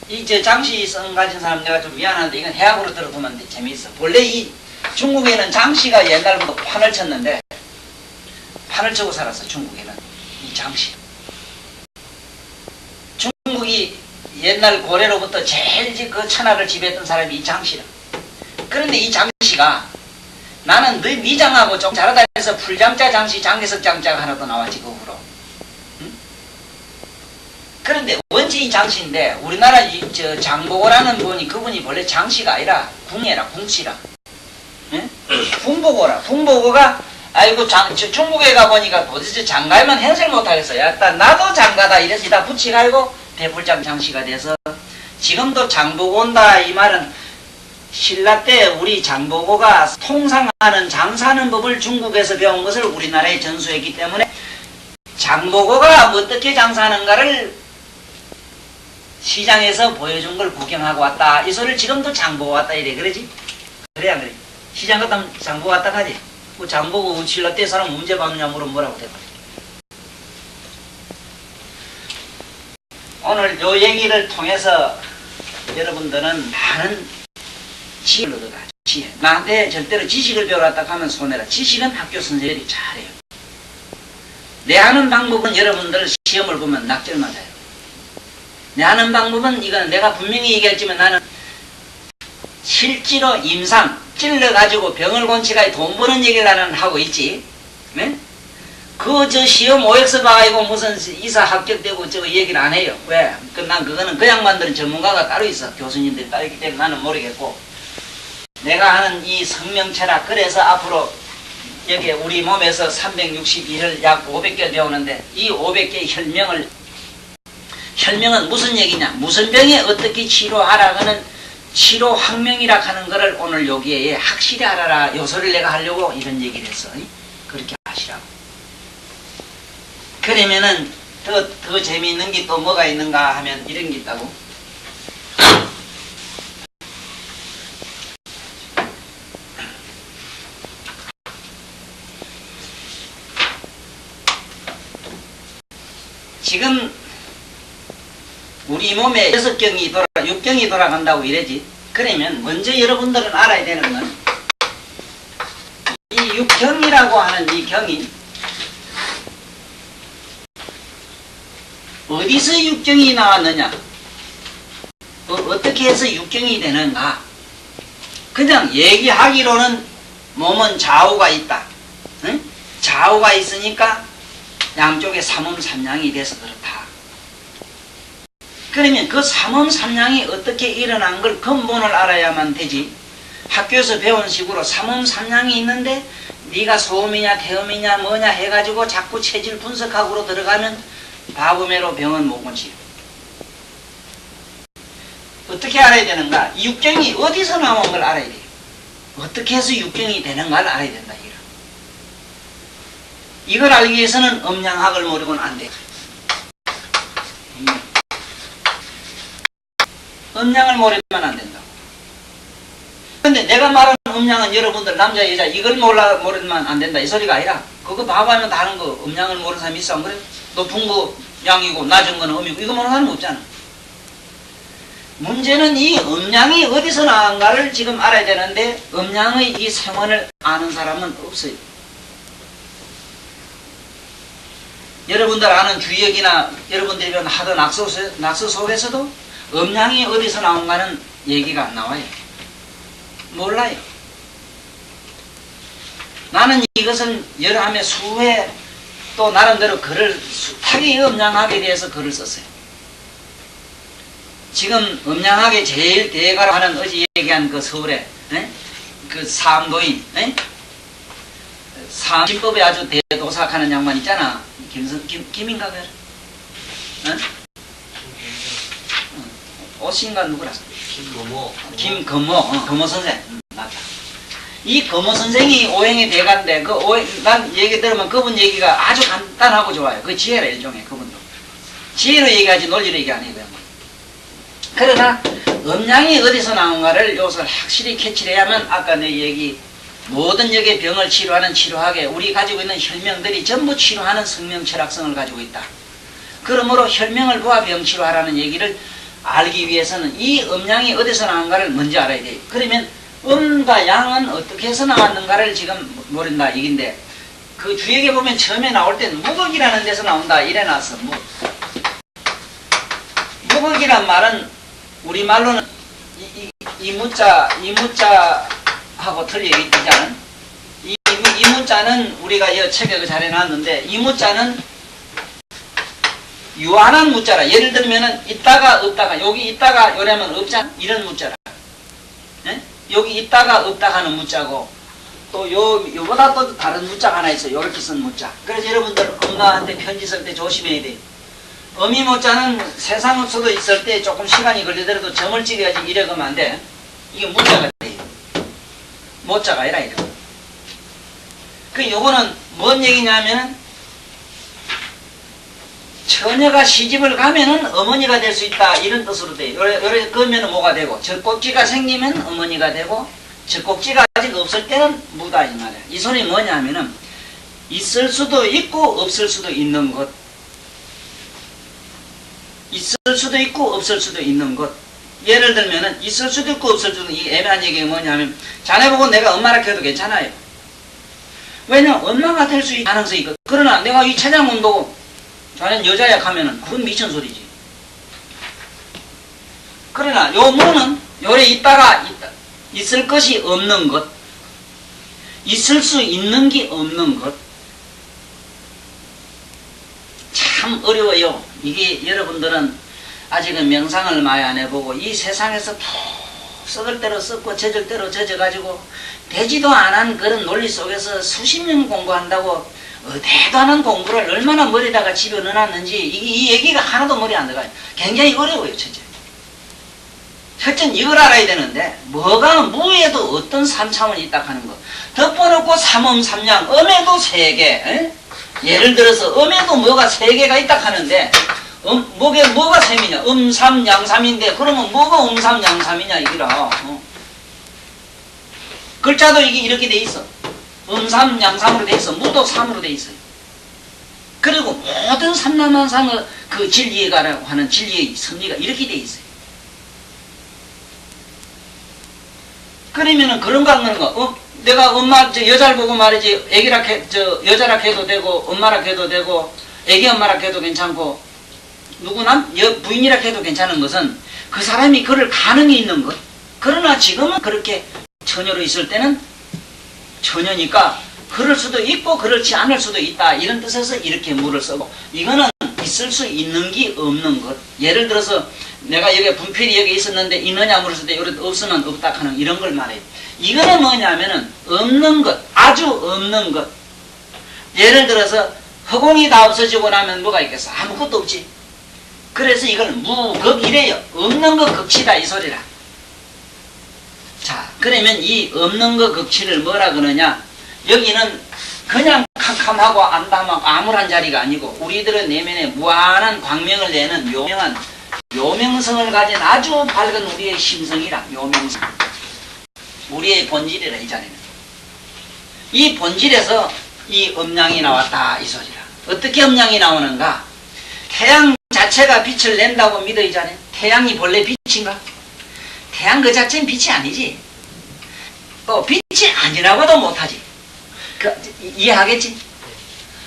이 장시성 가진 사람 내가 좀 미안한데 이건 해학으로 들어두면 재미있어. 원래 이 중국에는 장씨가 옛날부터 판을 쳤는데 판을 치고 살았어. 중국에는 이 장씨. 중국이 옛날 고래로부터 제일 그 천하를 지배했던 사람이 이 장씨라. 그런데 이 장씨가 나는 네 장하고 좀 잘하다 해서 풀장자 장씨 장개석 장자가 하나 더 나왔지 그 후로. 응? 그런데 원체 이 장씨인데 우리나라 저 장보고라는 분이 그분이 원래 장씨가 아니라 궁예라 궁씨라. 응? 궁보고라. 궁보고가 아이고 중국에 가보니까 도대체 장가만 행세를 못하겠어. 야, 나도 장가다 이래서 다 붙이가지고 대불장 장씨가 돼서 지금도 장보고 온다 이 말은 신라 때 우리 장보고가 통상하는 장사하는 법을 중국에서 배운 것을 우리나라에 전수했기 때문에 장보고가 어떻게 장사하는가를 시장에서 보여준 걸 구경하고 왔다. 이 소리를 지금도 장보고 왔다 이래. 그러지? 그래 안 그래? 시장 갔다 장보고 왔다 가지? 그 장보고 신라 때 사람 문제 받느냐 물으면 뭐라고 대답해? 오늘 요 얘기를 통해서 여러분들은 많은 지혜를 얻어가. 지혜. 나한테 절대로 지식을 배우러 왔다 하면 손해라. 지식은 학교 선생님이 잘해요. 내 하는 방법은 여러분들 시험을 보면 낙절 맞아요. 내 하는 방법은 이거는 내가 분명히 얘기했지만 나는 실제로 임상 찔러가지고 병을 고치가 돈 버는 얘기를 나는 하고 있지. 네? 저 시험 OX 봐가지고 무슨 이사 합격되고 저거 얘기를 안 해요. 왜? 난 그거는 그 양반들은 전문가가 따로 있어. 교수님들이 따로 있기 때문에 나는 모르겠고. 내가 하는 이 성명철학, 그래서 앞으로 여기 우리 몸에서 361을 약 500개를 배우는데 이 500개의 혈명은 무슨 얘기냐? 무슨 병에 어떻게 치료하라 하는 치료 학명이라 하는 거를 오늘 여기에 확실히 알아라. 요소를 내가 하려고 이런 얘기를 했어. 그렇게 하시라고. 그러면은 더 재미있는 게 또 뭐가 있는가 하면 이런 게 있다고. 지금 우리 몸에 6경이 6경이 돌아간다고 이래지. 그러면 먼저 여러분들은 알아야 되는 건 이 6경이라고 하는 이 경이 어디서 6경이 나왔느냐, 어떻게 해서 6경이 되는가. 그냥 얘기하기로는 몸은 좌우가 있다. 응? 좌우가 있으니까 양쪽에 삼음삼양이 돼서 그렇다. 그러면 그 삼음삼양이 어떻게 일어난 걸 근본을 알아야만 되지. 학교에서 배운 식으로 삼음삼양이 있는데 네가 소음이냐 태음이냐 뭐냐 해가지고 자꾸 체질 분석학으로 들어가면 바보매로 병은 못 고치요. 어떻게 알아야 되는가? 육경이 어디서 나온 걸 알아야 돼요. 어떻게 해서 육경이 되는가를 알아야 된다. 이걸 알기 위해서는 음양학을 모르고는 안 돼요. 음양을 모르면 안 된다고. 근데 내가 말하는 음양은 여러분들 남자 여자 이걸 모르면 안 된다 이 소리가 아니라, 그거 바보하면 다른 거 음양을 모르는 사람이 있어 안 그래? 높은 거 양이고 낮은 거는 음이고 이거 모르는 사람은 없잖아. 문제는 이 음양이 어디서 나온가를 지금 알아야 되는데 음양의 이 생원을 아는 사람은 없어요. 여러분들 아는 주역이나 여러분들이 하던 낙서 속에서도 음양이 어디서 나온가는 얘기가 안 나와요. 몰라요. 나는 이것은 여러 함에 수회 또 나름대로 글을 숱하게 음양학에 대해서 글을 썼어요. 지금 음양학의 제일 대가로 하는 어제 얘기한 그 서울에 그 사암도인 사암진법에 아주 대도삭하는 양반 있잖아. 김인가 그래? 오신가 누구라? 김건모. 건모 선생. 맞다. 이 건모 선생이 오행의 대가인데 난 얘기 들으면 그분 얘기가 아주 간단하고 좋아요. 그 지혜라 일종의 그분도. 지혜로 얘기하지 논리로 얘기 안 해요. 그러나 음양이 어디서 나온가를 요것을 확실히 캐치를 해야만 아까 내 얘기 모든 역의 병을 치료하는 치료학에 우리 가지고 있는 혈명들이 전부 치료하는 성명 철학성을 가지고 있다. 그러므로 혈명을 보아 병치료하라는 얘기를 알기 위해서는 이 음양이 어디서 나온가를 먼저 알아야 돼요. 그러면 음과 양은 어떻게 해서 나왔는가를 지금 모른다 얘긴데, 그 주역에 보면 처음에 나올 땐 무극이라는 데서 나온다 이래 놨어. 무극이란 말은 우리말로는 이 무자하고 틀려 있지 않은? 이 무자는 우리가 이 책에 잘 해놨는데, 이 무자는 유한한 무자라. 예를 들면은 있다가 없다가, 여기 있다가 요래면 없잖아. 이런 무자라. 예? 여기 있다가 없다 하는 무자고, 또 요보다 또 다른 무자가 하나 있어요. 요렇게 쓴 무자. 그래서 여러분들 엄마한테 편지 쓸 때 조심해야 돼요. 어미 무자는 세상에서도 있을 때 조금 시간이 걸리더라도 점을 찍어야지 이래 가면 안 돼. 이게 무자가 돼요. 무자가 아니라 이래. 그 요거는 뭔 얘기냐면은 처녀가 시집을 가면은 어머니가 될 수 있다 이런 뜻으로 돼요. 요래 그러면 뭐가 되고, 젖꼭지가 생기면 어머니가 되고, 젖꼭지가 아직 없을 때는 무다 이 말이야. 이 소리 뭐냐면은 있을 수도 있고 없을 수도 있는 것, 있을 수도 있고 없을 수도 있는 것. 예를 들면은 있을 수도 있고 없을 수도 있는, 이 애매한 얘기가 뭐냐면 자네 보고 내가 엄마라 해도 괜찮아요. 왜냐면 엄마가 될 수 있는 가능성이 있거든. 그러나 내가 이 차장문 보고 자네는 여자야 하면은 그건 미친 소리지. 그러나 요 무는 요래 있다가 있을 것이 없는 것, 있을 수 있는 게 없는 것. 참 어려워요. 이게 여러분들은 아직은 명상을 많이 안 해보고 이 세상에서 푹 썩을 대로 썩고 젖을 대로 젖어가지고 되지도 않은 그런 논리 속에서 수십 년 공부한다고 대도 않은 공부를 얼마나 머리다가 집어넣어놨는지 이 얘기가 하나도 머리에 안 들어가요. 굉장히 어려워요. 첫째는 이걸 알아야 되는데, 뭐가 무에도 어떤 삼차원이 있다 하는 거, 덮어놓고 삼음삼양, 음에도 세 개. 예를 들어서 음에도 뭐가 세 개가 있다 하는데 뭐가 셈이냐? 음삼양삼인데 그러면 뭐가 음삼양삼이냐 이기라. 글자도 이게 이렇게 돼 있어. 음삼양삼으로 돼 있어. 무도 삼으로 돼 있어요. 그리고 모든 삼남한상의 그 진리가라고 하는 진리의 섭리가 이렇게 돼 있어요. 그러면은 그런가 하는 거, 내가 엄마, 여자를 보고 말이지, 애기라 여자라 해도 되고, 엄마라 해도 되고, 애기 엄마라 해도 괜찮고, 누구나 부인이라 해도 괜찮은 것은 그 사람이 그럴 가능이 있는 것. 그러나 지금은 그렇게 처녀로 있을 때는 처녀니까 그럴 수도 있고 그렇지 않을 수도 있다. 이런 뜻에서 이렇게 물을 쓰고, 이거는 있을 수 있는 게 없는 것. 예를 들어서 내가 여기 분필이 여기 있었는데 있느냐 물었을 때 여기 없으면 없다 하는 이런 걸 말해요. 이거는 뭐냐면은 없는 것, 아주 없는 것. 예를 들어서 허공이 다 없어지고 나면 뭐가 있겠어? 아무것도 없지. 그래서 이걸 무극이래요. 없는 것 극치다 이 소리라. 자, 그러면 이 없는 것 극치를 뭐라 그러냐? 여기는 그냥 캄캄하고 암담하고 암울한 자리가 아니고 우리들의 내면에 무한한 광명을 내는 묘명한 묘명성을 가진 아주 밝은 우리의 심성이라. 묘명성, 우리의 본질이라. 이 자리는 이 본질에서 이 음양이 나왔다 이 소리라. 어떻게 음양이 나오는가? 태양 자체가 빛을 낸다고 믿어 이 자리는. 태양이 본래 빛인가? 태양 그 자체는 빛이 아니지. 또 빛이 아니라고도 못하지. 이해하겠지?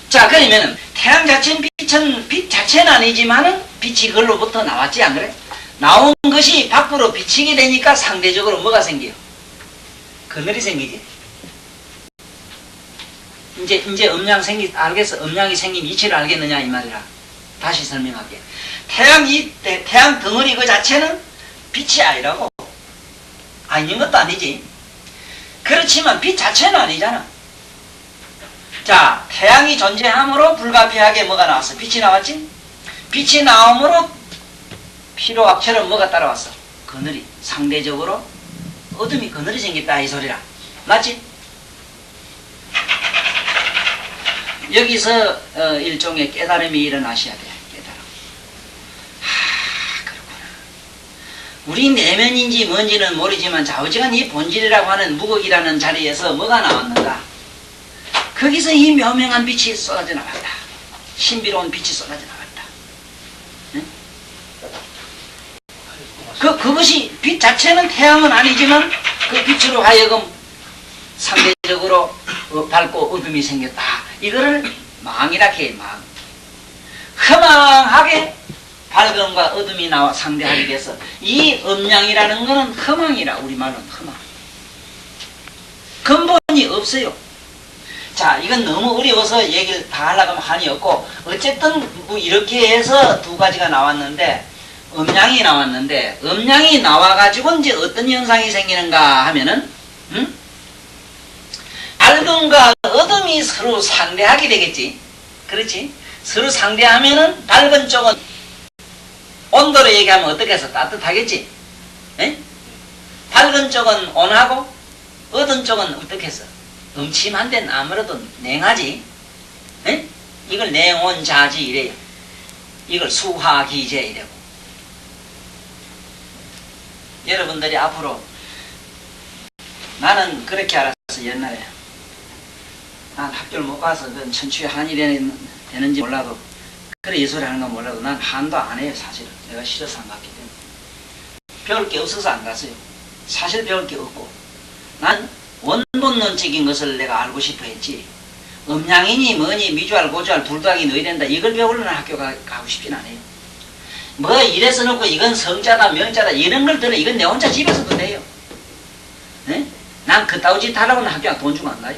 자, 그러면은 태양 자체는 빛 자체는 아니지만은 빛이 그걸로부터 나왔지, 안 그래? 나온 것이 밖으로 비치게 되니까 상대적으로 뭐가 생겨요? 그늘이 생기지. 이제 알겠어? 음양이 생긴 이치를 알겠느냐 이 말이라. 다시 설명할게. 태양 덩어리 그 자체는 빛이 아니라고. 아닌 것도 아니지. 그렇지만 빛 자체는 아니잖아. 자, 태양이 존재함으로 불가피하게 뭐가 나왔어? 빛이 나왔지? 빛이 나옴으로 피로악처럼 뭐가 따라왔어? 그늘이. 상대적으로 어둠이 그늘이 생겼다 이 소리라. 맞지? 여기서 일종의 깨달음이 일어나셔야 돼. 깨달음. 그렇구나. 우리 내면인지 뭔지는 모르지만 좌우지간 이 본질이라고 하는 무극이라는 자리에서 뭐가 나왔는가? 거기서 이 묘명한 빛이 쏟아져 나갔다. 신비로운 빛이 쏟아져 나갔다. 응? 그것이 빛 자체는 태양은 아니지만 그 빛으로 하여금 상대적으로 밝고 어둠이 생겼다. 이거를 망이라 해. 망. 허망하게 밝음과 어둠이 나와 상대하게 돼서 이 음양이라는 것은 허망이라. 우리말로는 허망. 근본이 없어요. 자, 이건 너무 어려워서 얘기를 다 하려고 하면 한이 없고, 어쨌든 뭐 이렇게 해서 두 가지가 나왔는데, 음양이 나왔는데, 음양이 나와가지고 이제 어떤 현상이 생기는가 하면은, 밝음과 어둠이 서로 상대하게 되겠지. 그렇지? 서로 상대하면은 밝은 쪽은 온도로 얘기하면 어떻게 해서 따뜻하겠지? 에? 밝은 쪽은 온하고 어두운 쪽은 어떻게 해서 음침한데 아무래도 냉하지. 에? 이걸 냉온자지 이래요. 이걸 수화기제 이래고. 여러분들이 앞으로 나는 그렇게 알았어. 옛날에 난 학교를 못 가서 천추에 한이 되는지 몰라도, 그래 이 소리 하는 건 몰라도 난 한도 안 해요. 사실은 내가 싫어서 안 갔기 때문에. 배울 게 없어서 안 갔어요. 사실 배울 게 없고, 난 원본론적인 것을 내가 알고 싶어 했지, 음양이니 뭐니 미주알 고주알 불도하기 넣어야 된다 이걸 배우려는 학교 가고 싶진 않아요. 뭐 이래서 놓고 이건 성자다 명자다 이런 걸 들어. 이건 내 혼자 집에서도 돼요. 네? 난 그따위 짓 하라고는 학교 돈 주고 안 가요.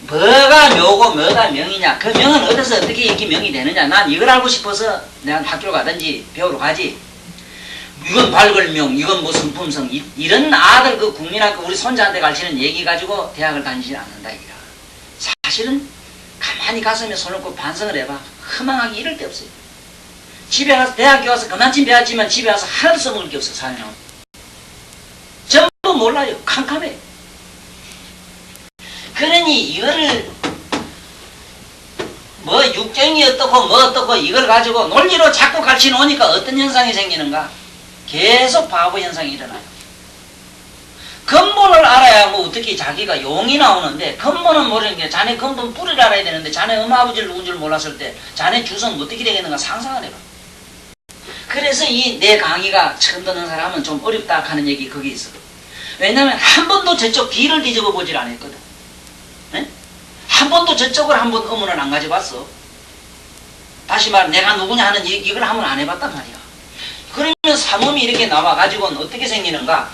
뭐가 묘고 뭐가 명이냐, 그 명은 어디서 어떻게 이렇게 명이 되느냐, 난 이걸 알고 싶어서 내가 학교로 가든지 배우러 가지. 이건 발걸명, 이건 무슨 품성, 이런 아들 그 국민학교 우리 손자한테 가르치는 얘기 가지고 대학을 다니지 않는다 이라. 사실은 가만히 가슴에 손 얹고 반성을 해봐. 허망하기 이럴 데 없어요. 집에 가서 대학교 가서 그만큼 배웠지만 집에 가서 하나도 써먹을 게 없어. 사는 전부 몰라요. 캄캄해. 그러니 이거를 뭐 육정이 어떻고 뭐 어떻고 이걸 가지고 논리로 자꾸 가르쳐 놓으니까 어떤 현상이 생기는가? 계속 바보 현상이 일어나요. 근본을 알아야 뭐 어떻게 자기가 용이 나오는데 근본은 모르는 게 자네 근본 뿌리를 알아야 되는데 자네 엄마 아버지를 누군 줄 몰랐을 때 자네 주선 어떻게 되겠는가 상상을 해봐. 그래서 이 내 강의가 처음 듣는 사람은 좀 어렵다 하는 얘기 거기 있어. 왜냐면 한 번도 저쪽 뒤를 뒤집어 보질 않았거든. 네? 한 번도 저쪽을 한 번 의문을 안 가져봤어. 다시 말해 내가 누구냐 하는 이걸 한번 안 해봤단 말이야. 그러면 삼음이 이렇게 나와가지고는 어떻게 생기는가?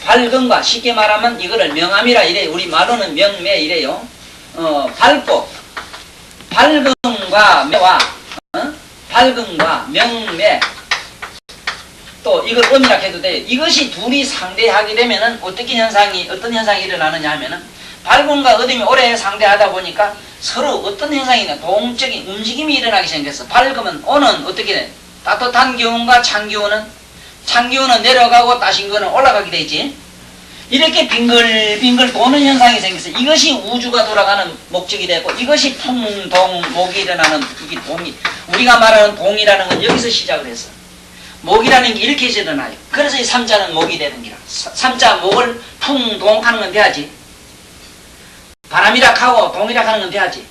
밝음과 쉽게 말하면 이거를 명암이라 이래. 우리 말로는 명매 이래요. 밝고 밝음과 매와 밝음과 명매 또 이걸 음이라 해도 돼요. 이것이 둘이 상대하게 되면은 어떤 현상이 일어나느냐 하면은 밝음과 어둠이 오래 상대하다 보니까 서로 어떤 현상이 있냐 동적인 움직임이 일어나기 생겼어. 밝으면 오는 어떻게 돼? 따뜻한 기운과 찬 기운은 내려가고 따신 거는 올라가게 되지. 이렇게 빙글빙글 도는 현상이 생겼어. 이것이 우주가 돌아가는 목적이 되고 이것이 풍동목이 일어나는 이게 동이 우리가 말하는 동이라는 건 여기서 시작을 했어. 목이라는 게 이렇게 일어나요. 그래서 이 삼자는 목이 되는 기라. 삼자 목을 풍동하는 건 돼야지. 바람이라 하고 동이라 하는 건 돼야지.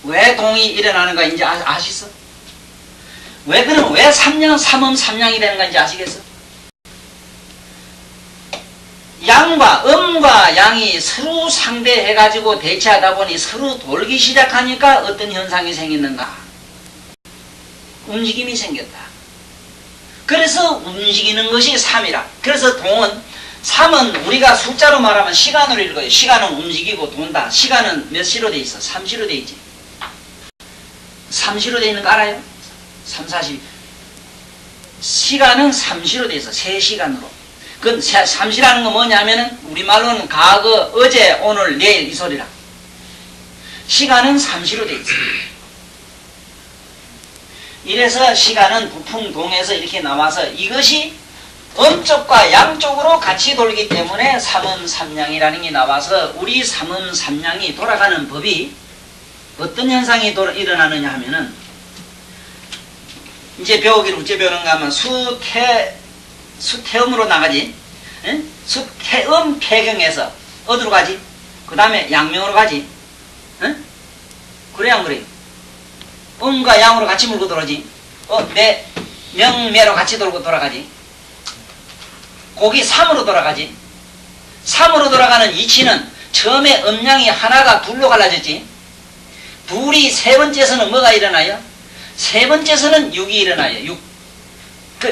왜 동이 일어나는가 이제 아시겠어? 왜 삼양이 되는가 이제 아시겠어? 양과 음과 양이 서로 상대해가지고 대치하다 보니 서로 돌기 시작하니까 어떤 현상이 생겼는가? 움직임이 생겼다. 그래서 움직이는 것이 삼이라. 그래서 삼은 우리가 숫자로 말하면 시간으로 읽어요. 시간은 움직이고 돈다. 시간은 몇 시로 돼 있어? 3시로 돼 있지. 3시로 돼 있는 거 알아요? 3, 40. 시간은 3시로 돼 있어. 3시간으로. 그 3시라는 건 뭐냐면은 우리말로는 과거, 어제, 오늘, 내일 이 소리라. 시간은 3시로 돼 있어. 이래서 시간은 부풍동에서 이렇게 나와서 이것이 음쪽과 양쪽으로 같이 돌기 때문에 삼음삼량이라는 게 나와서 우리 삼음삼량이 돌아가는 법이 어떤 현상이 일어나느냐 하면은 이제 배우기를 어째 배우는가 하면 수태음으로 나가지. 에? 수태음 폐경에서 어디로 가지? 그 다음에 양명으로 가지. 에? 그래 안 그래요? 음과 양으로 같이 물고 돌아지. 명매로 같이 돌고 돌아가지. 곡이 3으로 돌아가지. 3으로 돌아가는 이치는 처음에 음양이 하나가 둘로 갈라졌지. 둘이 세 번째에서는 뭐가 일어나요? 세 번째에서는 6이 일어나요. 6.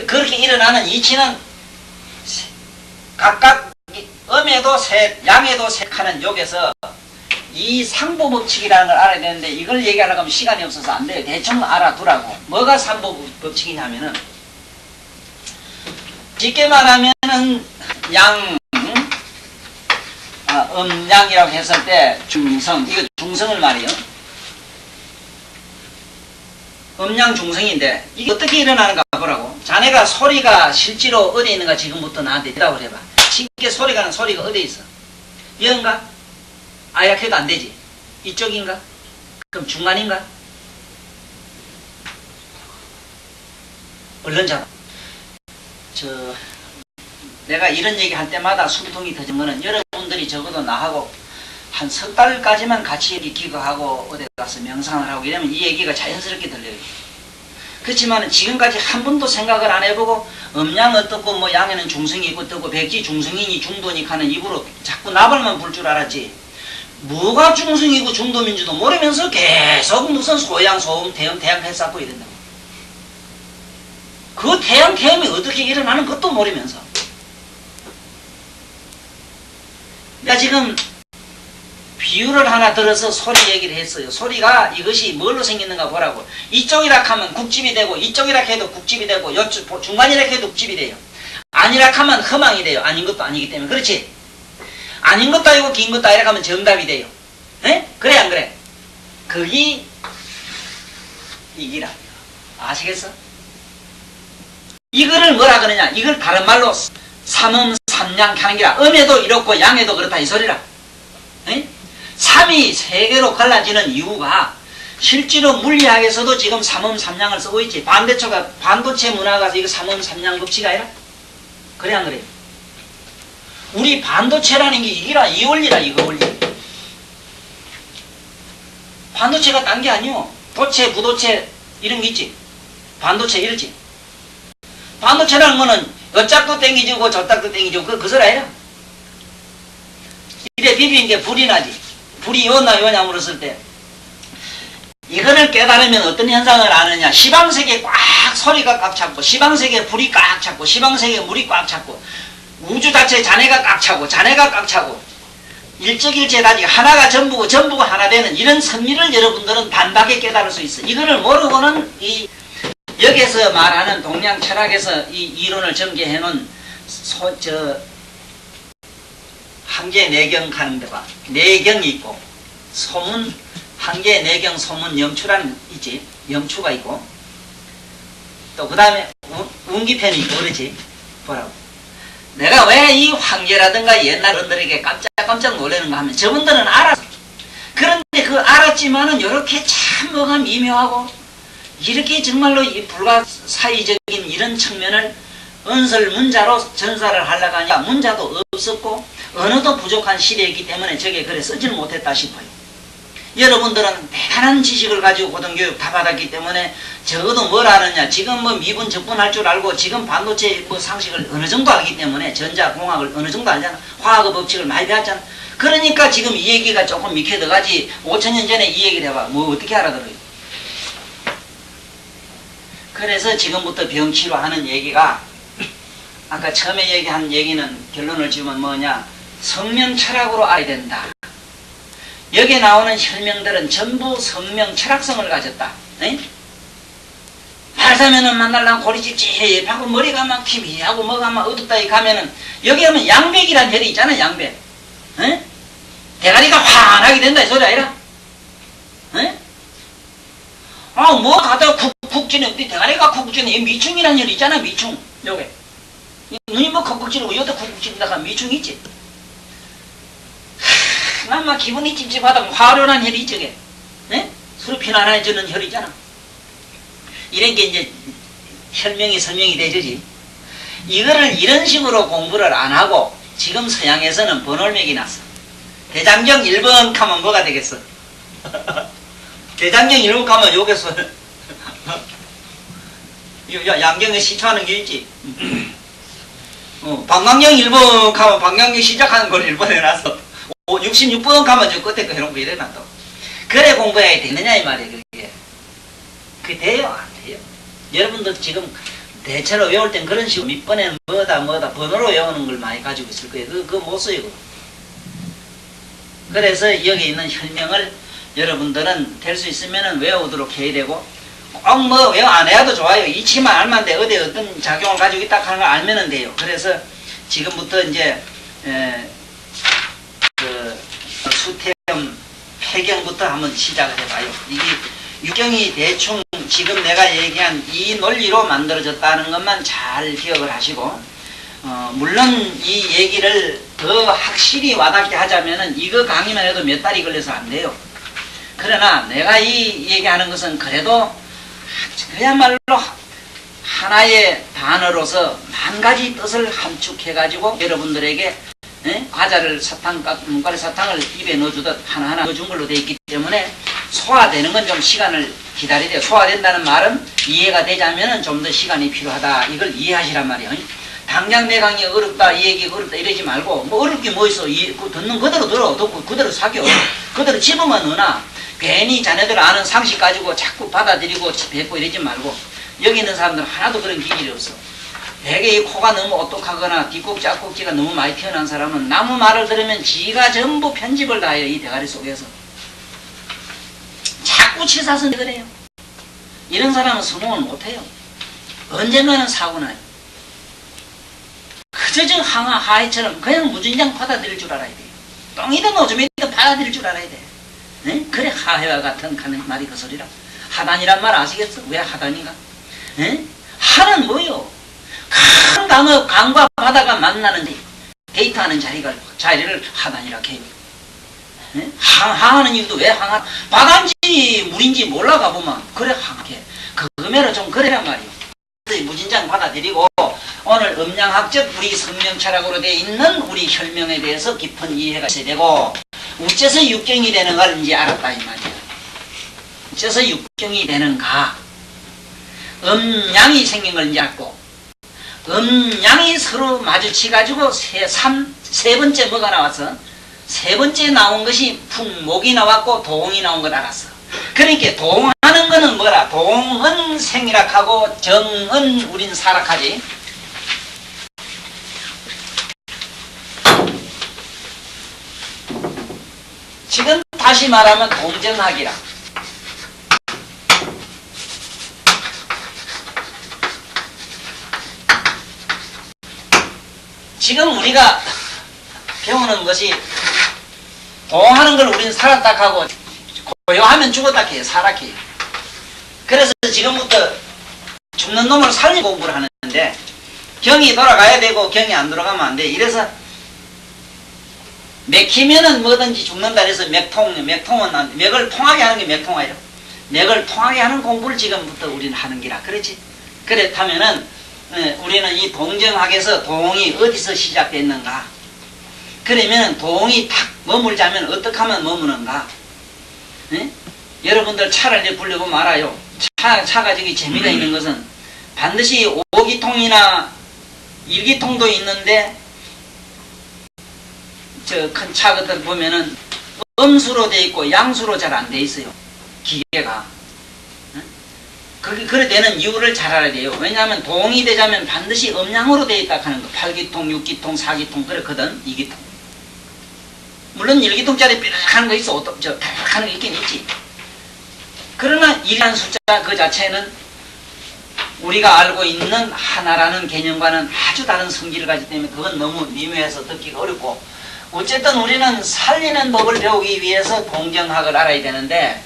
그렇게 일어나는 이치는 각각 음에도 셋, 양에도 셋 하는 여기서 이 상보법칙이라는 걸 알아야 되는데 이걸 얘기하려고 하면 시간이 없어서 안 돼요. 대충 알아두라고. 뭐가 상보법칙이냐면은 쉽게 말하면은 음양이라고 했을 때 중성, 이거 중성을 말이에요. 음양 중성인데 이게 어떻게 일어나는가 보라고. 자네가 소리가 실제로 어디에 있는가 지금부터 나한테 대답을 해봐. 쉽게 소리가 어디에 있어? 여인가? 이렇게 해도 안 되지. 이쪽인가? 그럼 중간인가? 얼른 잡아. 내가 이런 얘기 할 때마다 숨통이 터진 거는 여러분들이 적어도 나하고 한 석 달까지만 같이 여기 기거하고 어디 가서 명상을 하고 이러면 이 얘기가 자연스럽게 들려요. 그렇지만 지금까지 한 번도 생각을 안 해보고 음양 어떻고 뭐 양에는 중성이 있고 어떻고 백지 중성이니 중도니 하는 입으로 자꾸 나발만 불 줄 알았지. 뭐가 중성이고 중도민지도 모르면서 계속 무슨 소양, 소음, 태양 했었고 이런다고. 그 태양, 태음이 어떻게 일어나는 것도 모르면서. 내가 지금 비유를 하나 들어서 소리 얘기를 했어요. 소리가 이것이 뭘로 생겼는가 보라고. 이쪽이라 하면 국집이 되고 이쪽이라 해도 국집이 되고 요쪽 중간이라 해도 국집이 돼요. 아니라 하면 허망이 돼요. 아닌 것도 아니기 때문에. 그렇지? 아닌 것도 아니고 긴 것도 아니라 하면 정답이 돼요. 에? 그래 안 그래? 그게 이기라. 아시겠어? 이거를 뭐라 그러냐? 이걸 다른 말로 삼음삼양 하는 기라. 음에도 이렇고 양에도 그렇다 이 소리라. 에? 3이 3개로 갈라지는 이유가 실제로 물리학에서도 지금 삼음삼량을 쓰고 있지. 반도체 문화가 이거 삼음삼량 법칙이 아니라? 그래 안 그래요? 우리 반도체라는 게 이 원리라 이거 원리. 반도체가 딴 게 아니요. 도체, 부도체 이런 게 있지. 반도체 이러지. 반도체라는 거는 어짝도 땡기지고 저짝도 땡기지고 그 소리 아니라. 이래 비비는 게 불이 나지. 불이 요나 요냐 물었을 때 이거를 깨달으면 어떤 현상을 아느냐. 시방색에 꽉 소리가 꽉 찼고 시방색에 불이 꽉 찼고 시방색에 물이 꽉 찼고 우주 자체에 잔해가 꽉 차고 잔해가 꽉 차고 일적일체다지 하나가 전부고 전부가 하나 되는 이런 선리를 여러분들은 단박에 깨달을 수 있어. 이거를 모르고는 여기서 말하는 동양 철학에서 이 이론을 전개해 놓은 한계 내경 가는 데가 내경이 있고 소문 한계 내경 소문 염추라는 있지. 염추가 있고 또 그 다음에 운기편이 있고 그러지. 뭐라고 내가 왜 이 황제라든가 옛날 어른들에게 깜짝 놀라는가 하면 저분들은 알았어. 그런데 그 알았지만은 이렇게 참 뭐가 미묘하고 이렇게 정말로 이 불가사의적인 이런 측면을 은설 문자로 전사를 하려고 하니까 문자도 없었고 언어도 부족한 시대이기 때문에 저게 그래 쓰지를 못했다 싶어요. 여러분들은 대단한 지식을 가지고 고등교육 다 받았기 때문에 적어도 뭘 아느냐. 지금 뭐 미분 적분할 줄 알고 지금 반도체 뭐 상식을 어느 정도 알기 때문에 전자공학을 어느 정도 알잖아. 화학의 법칙을 많이 배웠잖아. 그러니까 지금 이 얘기가 조금 미켜들어가지 5000년 전에 이 얘기를 해봐. 뭐 어떻게 알아들어요. 그래서 지금부터 병치료하는 얘기가 아까 처음에 얘기한 얘기는 결론을 지으면 뭐냐. 성명 철학으로 알아야 된다. 여기에 나오는 혈명들은 전부 성명 철학성을 가졌다. 에? 말하자면은 만날랑 고리 찝찝하고 머리가 막 희미하고 뭐가 막 어둡다 가면은 여기 하면 양백이란 혈이 있잖아. 양백. 에? 대가리가 환하게 된다 이 소리 아니라? 에? 뭐 가다가 쿡쿡 찌는 대가리가 쿡쿡 찌는 이 미충이란 혈이 있잖아. 미충. 요게 눈이 뭐 쿡쿡 찌르고 여기다 쿡쿡 찌른다가 미충 있지. 난 막 기분이 찝찝하다. 화려한 혈이 저게. 네? 서로 편안해 주는 혈이잖아. 이런 게 이제 혈명이 설명이 되지. 이거를 이런 식으로 공부를 안 하고 지금 서양에서는 번홀맥이 났어. 대장경 1번 가면 뭐가 되겠어? 대장경 1번 가면 여기서 양경에 시초하는 게 있지. 방광경 1번 가면 방광경 시작하는 걸 1번 해놨어. 66번 가면 저 끝에 거 해놓은 거 이래놨다. 그래 공부해야 되느냐 이 말이에요. 그게. 그게 돼요? 안 돼요? 여러분들 지금 대체로 외울 땐 그런 식으로 밑번에는 뭐다 번호로 외우는 걸 많이 가지고 있을 거예요. 그거 못 써요. 그거. 그래서 여기 있는 혈명을 여러분들은 될 수 있으면 외우도록 해야 되고 꼭 뭐 외워 안 해도 좋아요. 이치만 알면 돼. 어디 어떤 작용을 가지고 있다 하는 걸 알면 돼요. 그래서 지금부터 이제 수태음 폐경부터 한번 시작을 해봐요. 이게 유경이 대충 지금 내가 얘기한 이 논리로 만들어졌다는 것만 잘 기억을 하시고 물론 이 얘기를 더 확실히 와닿게 하자면은 이거 강의만 해도 몇 달이 걸려서 안 돼요. 그러나 내가 이 얘기하는 것은 그래도 그야말로 하나의 단어로서 만 가지 뜻을 함축해가지고 여러분들에게 과자를 문가루 사탕을 입에 넣어주듯 하나하나 넣어준 걸로 되어 있기 때문에 소화되는 건 좀 시간을 기다려야 돼요. 소화된다는 말은 이해가 되자면 좀 더 시간이 필요하다. 이걸 이해하시란 말이에요. 당장 내 강의 어렵다, 이 얘기가 어렵다 이러지 말고 뭐 어렵게 뭐 있어. 듣는 그대로 들어. 듣고 그대로 사겨. 그대로 집어만 넣으나 괜히 자네들 아는 상식 가지고 자꾸 받아들이고 뱉고 이러지 말고 여기 있는 사람들은 하나도 그런 기질이 없어. 대개 이 코가 너무 오똑하거나 뒷곡 짝꼭지가 너무 많이 튀어나온 사람은 나무 말을 들으면 지가 전부 편집을 다 해요. 이 대가리 속에서. 자꾸 치사선 그래요. 이런 사람은 성공을 못해요. 언젠가는 사고 나요. 그저 저 하해처럼 그냥 무진장 받아들일 줄 알아야 돼요. 똥이든 오줌이든 받아들일 줄 알아야 돼. 네? 그래 하해와 같은 말이 그 소리라. 하단이란 말 아시겠어? 왜 하단인가? 네? 하는 뭐요? 큰 강과 바다가 만나는 데이트하는 자리를 하단이라 해요. 네? 항하는 이유도 왜 항하? 바다인지 물인지 몰라가 보면 그래 하게 그거면은 좀 그래란 말이요. 무진장 받아들이고 오늘 음양학적 우리 성명철학으로 되어 있는 우리 혈명에 대해서 깊은 이해가 있어야 되고 어째서 육경이 되는 걸 이제 알았다 이 말이야. 어째서 육경이 되는가? 음양이 생긴 걸 이제 알고 음양이 서로 마주치가지고 세 번째 뭐가 나왔어? 세 번째 나온 것이 풍목이 나왔고 동이 나온 걸 알았어. 그러니까 동하는 거는 뭐라? 동은 생이락하고 정은 우린 사락하지. 지금 다시 말하면 동정학이라. 지금 우리가 배우는 것이 동하는 걸 우리는 살았다 하고 고요하면 죽었다 해요. 살았기. 그래서 지금부터 죽는 놈을 살리고 공부를 하는데 경이 돌아가야 되고 경이 안 돌아가면 안 돼. 이래서 맥히면은 뭐든지 죽는다 그래서 맥통은 맥을 통하게 하는 게 맥통화예요. 맥을 통하게 하는 공부를 지금부터 우리는 하는 기라. 그렇지? 그렇다면은 우리는 이 동정학에서 동이 어디서 시작됐는가? 그러면 동이 탁 머물자면 어떻게 하면 머무는가? 네? 여러분들 차를 불려고 말아요. 차가 저기 재미가 있는 것은 반드시 5기통이나 1기통도 있는데 저 큰 차들 보면은 음수로 돼 있고 양수로 잘 안 돼 있어요. 기계가. 그래 되는 이유를 잘 알아야 돼요. 왜냐하면 동이 되자면 반드시 음양으로 돼 있다 하는 거. 8기통, 6기통, 4기통 그렇거든. 2기통. 물론 1기통짜리 삐락하는 거 있어. 하는 거 있긴 있지. 그러나 1이라는 숫자 그 자체는 우리가 알고 있는 하나라는 개념과는 아주 다른 성질을 가지기 때문에 그건 너무 미묘해서 듣기가 어렵고 어쨌든 우리는 살리는 법을 배우기 위해서 동정학을 알아야 되는데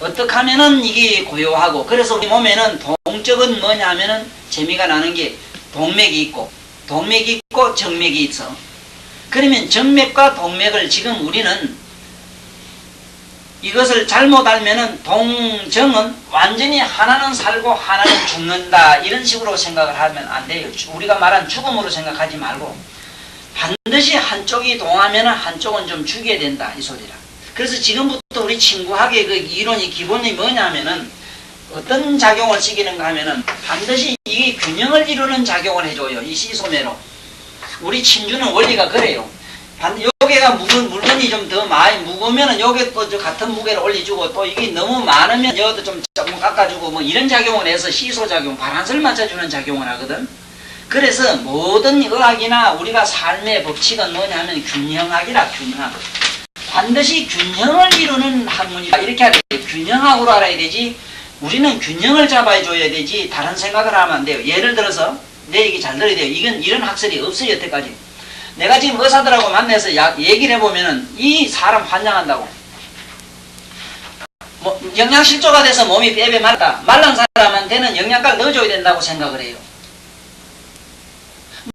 어떻게 하면은 이게 고요하고 그래서 우리 몸에는 동적은 뭐냐 하면은 재미가 나는 게 동맥이 있고 정맥이 있어. 그러면 정맥과 동맥을 지금 우리는 이것을 잘못 알면은 동정은 완전히 하나는 살고 하나는 죽는다 이런 식으로 생각을 하면 안 돼요. 우리가 말한 죽음으로 생각하지 말고 반드시 한쪽이 동하면 한쪽은 좀 죽여야 된다 이 소리라. 그래서 지금부터 우리 친구학의 그 이론이 기본이 뭐냐면은 어떤 작용을 시키는가 하면은 반드시 이 균형을 이루는 작용을 해줘요. 이 시소매로. 우리 침주는 원리가 그래요. 요게가 물건이 좀 더 많이 무거우면은 요게 또 같은 무게를 올려주고 또 이게 너무 많으면 여기도 좀 조금 깎아주고 뭐 이런 작용을 해서 시소작용, 바란스를 맞춰주는 작용을 하거든. 그래서 모든 의학이나 우리가 삶의 법칙은 뭐냐면 균형학이라 균형. 반드시 균형을 이루는 학문이다. 이렇게 알아야 돼요. 균형학으로 알아야 되지. 우리는 균형을 잡아줘야 되지 다른 생각을 하면 안 돼요. 예를 들어서 내 얘기 잘 들어야 돼요. 이런 학설이 없어요. 여태까지. 내가 지금 의사들하고 만나서 얘기를 해보면은 이 사람 환장한다고. 영양실조가 돼서 몸이 빼빼 말랐다. 말란 사람한테는 영양가를 넣어줘야 된다고 생각을 해요.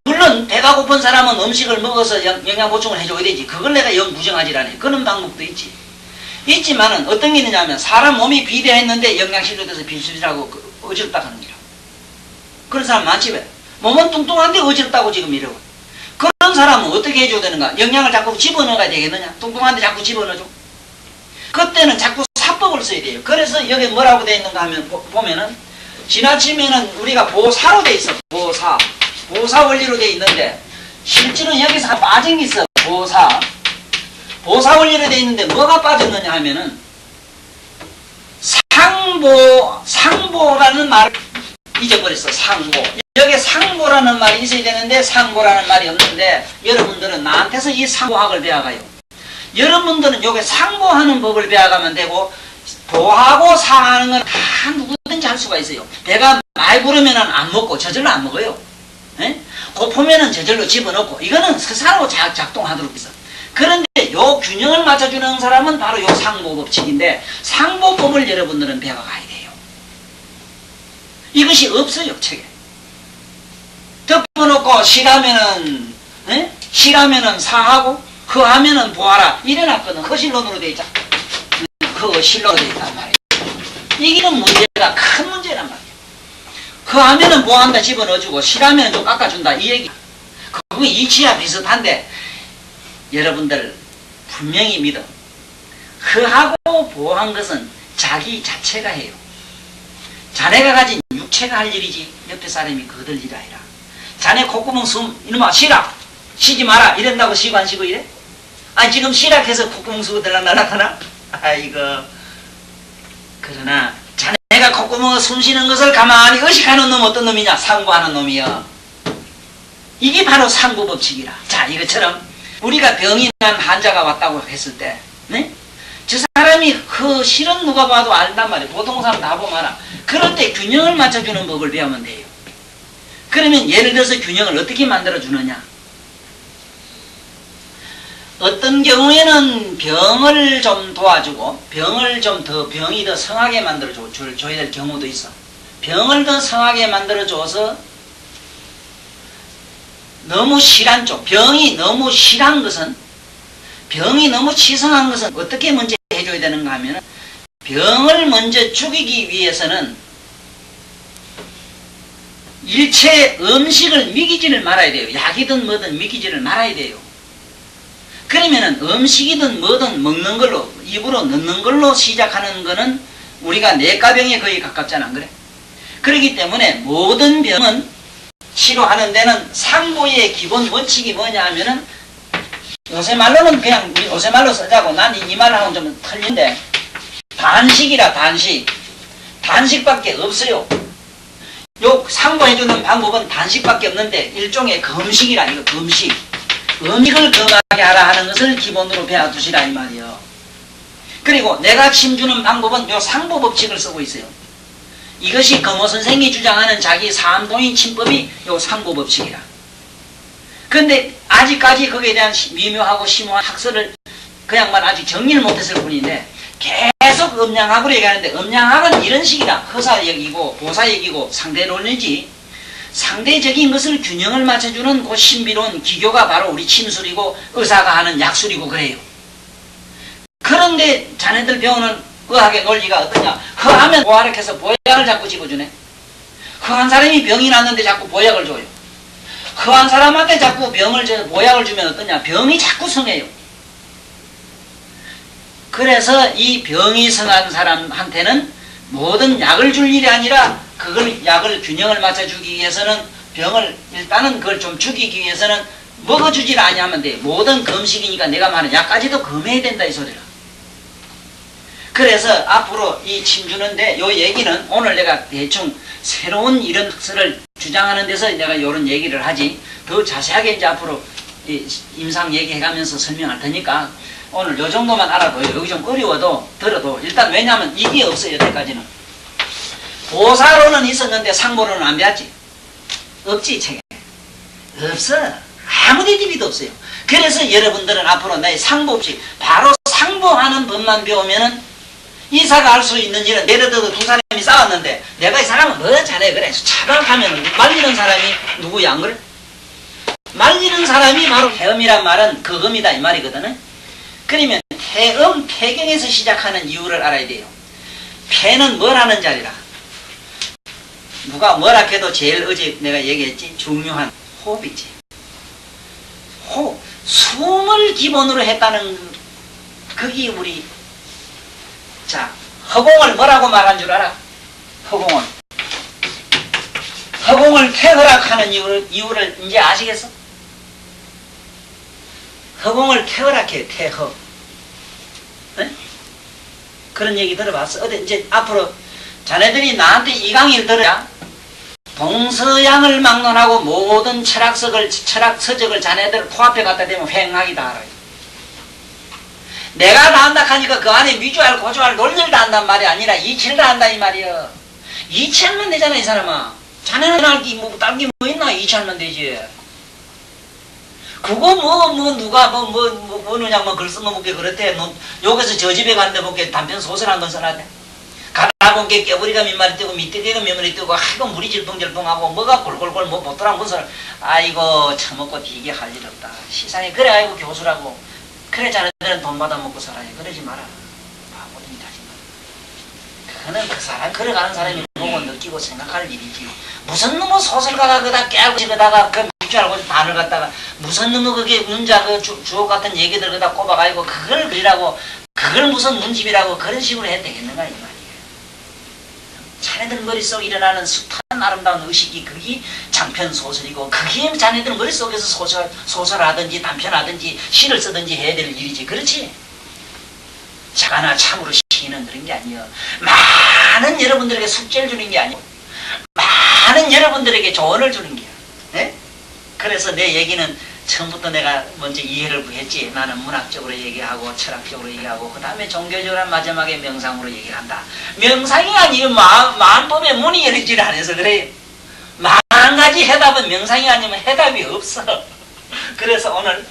물론 배가 고픈 사람은 음식을 먹어서 영양 보충을 해줘야 되지. 그걸 내가 영 부정하지라네. 그런 방법도 있지. 있지만은 어떤 게 있느냐면 사람 몸이 비대했는데 영양실조돼서 비실하고 어지럽다 하는 기라. 그런 사람 많지 왜? 몸은 뚱뚱한데 어지럽다고 지금 이러고. 그런 사람은 어떻게 해줘야 되는가? 영양을 자꾸 집어넣어야 되겠느냐? 뚱뚱한데 자꾸 집어넣어줘. 그때는 자꾸 사법을 써야 돼요. 그래서 여기 뭐라고 되어 있는가 하면 보면은 지나치면은 우리가 보사로 돼 있어. 보사 원리로 돼 있는데 실제로는 여기서 빠진 게 있어. 보사 원리로 돼 있는데 뭐가 빠졌느냐 하면은 상보라는 말을 잊어버렸어. 상보. 여기 상보라는 말이 있어야 되는데 상보라는 말이 없는데 여러분들은 나한테서 이 상보학을 배워가요. 여러분들은 여기 상보하는 법을 배워가면 되고 보하고 사하는 건 다 누구든지 할 수가 있어요. 배가 많이 부르면 안 먹고 저절로 안 먹어요. 에? 고프면 저절로 집어넣고 이거는 스스로 작동하도록 있어. 그런데 요 균형을 맞춰주는 사람은 바로 요 상보법칙인데 상보법을 여러분들은 배워가야 돼요. 이것이 없어요. 책에. 덮어놓고 싫으면은 사하고 허하면은 보하라 이래놨거든. 허실론으로 돼 있잖아. 그 실로 되어 있단 말이에요. 이게 문제가 큰 문제란 말이에요. 그 하면은 뭐 한다 집어넣어주고 싫으면 좀 깎아준다 이 얘기. 그거 이치와 비슷한데 여러분들 분명히 믿어. 그하고 보호한 것은 자기 자체가 해요. 자네가 가진 육체가 할 일이지 옆에 사람이 거들 일 아니라. 자네 콧구멍 숨 이놈아 쉬라 쉬지 마라 이런다고 쉬고 안 쉬고 이래? 아 지금 쉬락해서 콧구멍 쓰고 들락날락하나? 아이고. 그러나 자네가 콧구멍에 숨 쉬는 것을 가만히 의식하는 놈 어떤 놈이냐? 상부하는 놈이여. 이게 바로 상부법칙이라. 자 이것처럼 우리가 병이 난 환자가 왔다고 했을 때 네? 저 사람이 그 실은 누가 봐도 안단 말이에요. 보통 사람 다 보면 알아. 그럴 때 균형을 맞춰주는 법을 배우면 돼요. 그러면 예를 들어서 균형을 어떻게 만들어주느냐. 어떤 경우에는 병을 좀 도와주고 병을 좀 더 병이 더 성하게 만들어줘야 될 경우도 있어. 병을 더 성하게 만들어줘서 너무 실한 쪽, 병이 너무 실한 것은 병이 너무 치성한 것은 어떻게 먼저 해줘야 되는가 하면 병을 먼저 죽이기 위해서는 일체 음식을 미기지를 말아야 돼요. 약이든 뭐든 미기지를 말아야 돼요. 그러면은 음식이든 뭐든 먹는 걸로 입으로 넣는 걸로 시작하는 거는 우리가 뇌과병에 거의 가깝잖아 안 그래? 그렇기 때문에 모든 병은 치료하는 데는 상보의 기본 원칙이 뭐냐 하면은 요새 말로는 그냥 요새 말로 쓰자고 난 이 말하고는 좀 틀린데 단식이라 단식밖에 없어요. 요 상보해주는 방법은 단식밖에 없는데 일종의 금식이라 이거 금식. 음식을 금하게 하라 하는 것을 기본으로 배워두시라 이 말이요. 그리고 내가 침주는 방법은 요 상보법칙을 쓰고 있어요. 이것이 금호 선생이 주장하는 자기 사암동인 침법이 요 상보법칙이라. 그런데 아직까지 거기에 대한 미묘하고 심오한 학설을 그냥만 아직 정리를 못했을 뿐인데 계속 음양학으로 얘기하는데 음양학은 이런 식이다. 허사 얘기고 보사 얘기고 상대론이지 상대적인 것을 균형을 맞춰주는 그 신비로운 기교가 바로 우리 침술이고 의사가 하는 약술이고 그래요. 그런데 자네들 배우는 의학의 논리가 어떠냐. 허하면 보아락해서 보약을 자꾸 집어주네. 허한 사람이 병이 났는데 자꾸 보약을 줘요. 허한 사람한테 자꾸 보약을 주면 어떠냐. 병이 자꾸 성해요. 그래서 이 병이 성한 사람한테는 모든 약을 줄 일이 아니라 그걸 약을 균형을 맞춰주기 위해서는 병을 일단은 그걸 좀 죽이기 위해서는 먹어주질 아니하면 돼. 모든 금식이니까 내가 말하는 약까지도 금해야 된다 이 소리라. 그래서 앞으로 이 침주는데 요 얘기는 오늘 내가 대충 새로운 이런 학설을 주장하는 데서 내가 이런 얘기를 하지 더 자세하게 이제 앞으로 임상 얘기해가면서 설명할 테니까 오늘 요 정도만 알아둬요. 여기 좀 어려워도 들어도 일단 왜냐하면 이게 없어요. 여태까지는 보사로는 있었는데 상보로는 안 배웠지. 없지 책에 없어. 아무 데디비도 없어요. 그래서 여러분들은 앞으로 내 상보법칙 바로 상보하는 법만 배우면은 이사가 할 수 있는 일은 예를 들어 두 사람이 싸웠는데 내가 이 사람은 뭐 잘해 그래 차박하면 말리는 사람이 누구야 안 그래? 말리는 사람이 바로 태음이란 말은 거금이다 이 말이거든. 그러면 태음 폐경에서 시작하는 이유를 알아야 돼요. 폐는 뭘 하는 자리라. 누가 뭐라 해도 제일 어제 내가 얘기했지 중요한 호흡이지. 호흡. 숨을 기본으로 했다는 그게 우리 자 허공을 뭐라고 말한 줄 알아? 허공을 퇴허락하는 이유를 이제 아시겠어? 허공을 퇴허락해 퇴허. 네? 그런 얘기 들어봤어? 어디 이제 앞으로 자네들이 나한테 이 강의를 들어야 동서양을 막론하고 모든 철학 서적을 자네들 코앞에 갖다 대면 횡하게 다 알아요. 내가 다 한다 하니까 그 안에 미주알 고주알 논리를 다 한단 말이 아니라 이치를 다 한다 이 말이야. 이치하면 되잖아 이 사람아. 자네는 알기 뭐 딴 게 뭐 있나 이치하면 되지. 그거 누가 뭐느냐 글 써먹게 그렇대. 여기서 저 집에 갔는데 보게 단편 소설 한 권 써놨대. 가라본 게 깨부리가 몇 마리 뜨고 밑에 개가 몇 마리 뜨고 하고 물이 질풍질풍하고 뭐가 골골골 뭐 보더란 것을 아이고 처먹고 되게 할 일 없다. 시상에 그래 아이고 교수라고. 그래 자네들은 돈 받아 먹고 살아요. 그러지 마라. 바보들이 자식. 그는 그 사람 걸어가는 사람이 보고 느끼고 생각할 일이지. 무슨 놈의 소설가가 그다 깨고 집에다가 그 줄 알고 단을 갖다가 무슨 놈의 그게 문자 그 주옥 같은 얘기들 그다 꼽아가지고 그걸 그리라고 그걸 무슨 문집이라고 그런 식으로 해야 되겠는가 이 말이에요. 자네들 머릿속에 일어나는 숱한 아름다운 의식이 그게 장편 소설이고 그게 자네들 머릿속에서 소설하든지 단편하든지 시를 쓰든지 해야 될 일이지. 그렇지? 자가나 참으로 시는 그런 게 아니여. 많은 여러분들에게 숙제를 주는 게 아니고 많은 여러분들에게 조언을 주는 게야. 네? 그래서 내 얘기는 처음부터 내가 먼저 이해를 구했지. 나는 문학적으로 얘기하고 철학적으로 얘기하고 그 다음에 종교적으로 마지막에 명상으로 얘기를 한다. 명상이 아니고 마음법에 문이 열리질 않아서 그래. 만 가지 해답은 명상이 아니면 해답이 없어. 그래서 오늘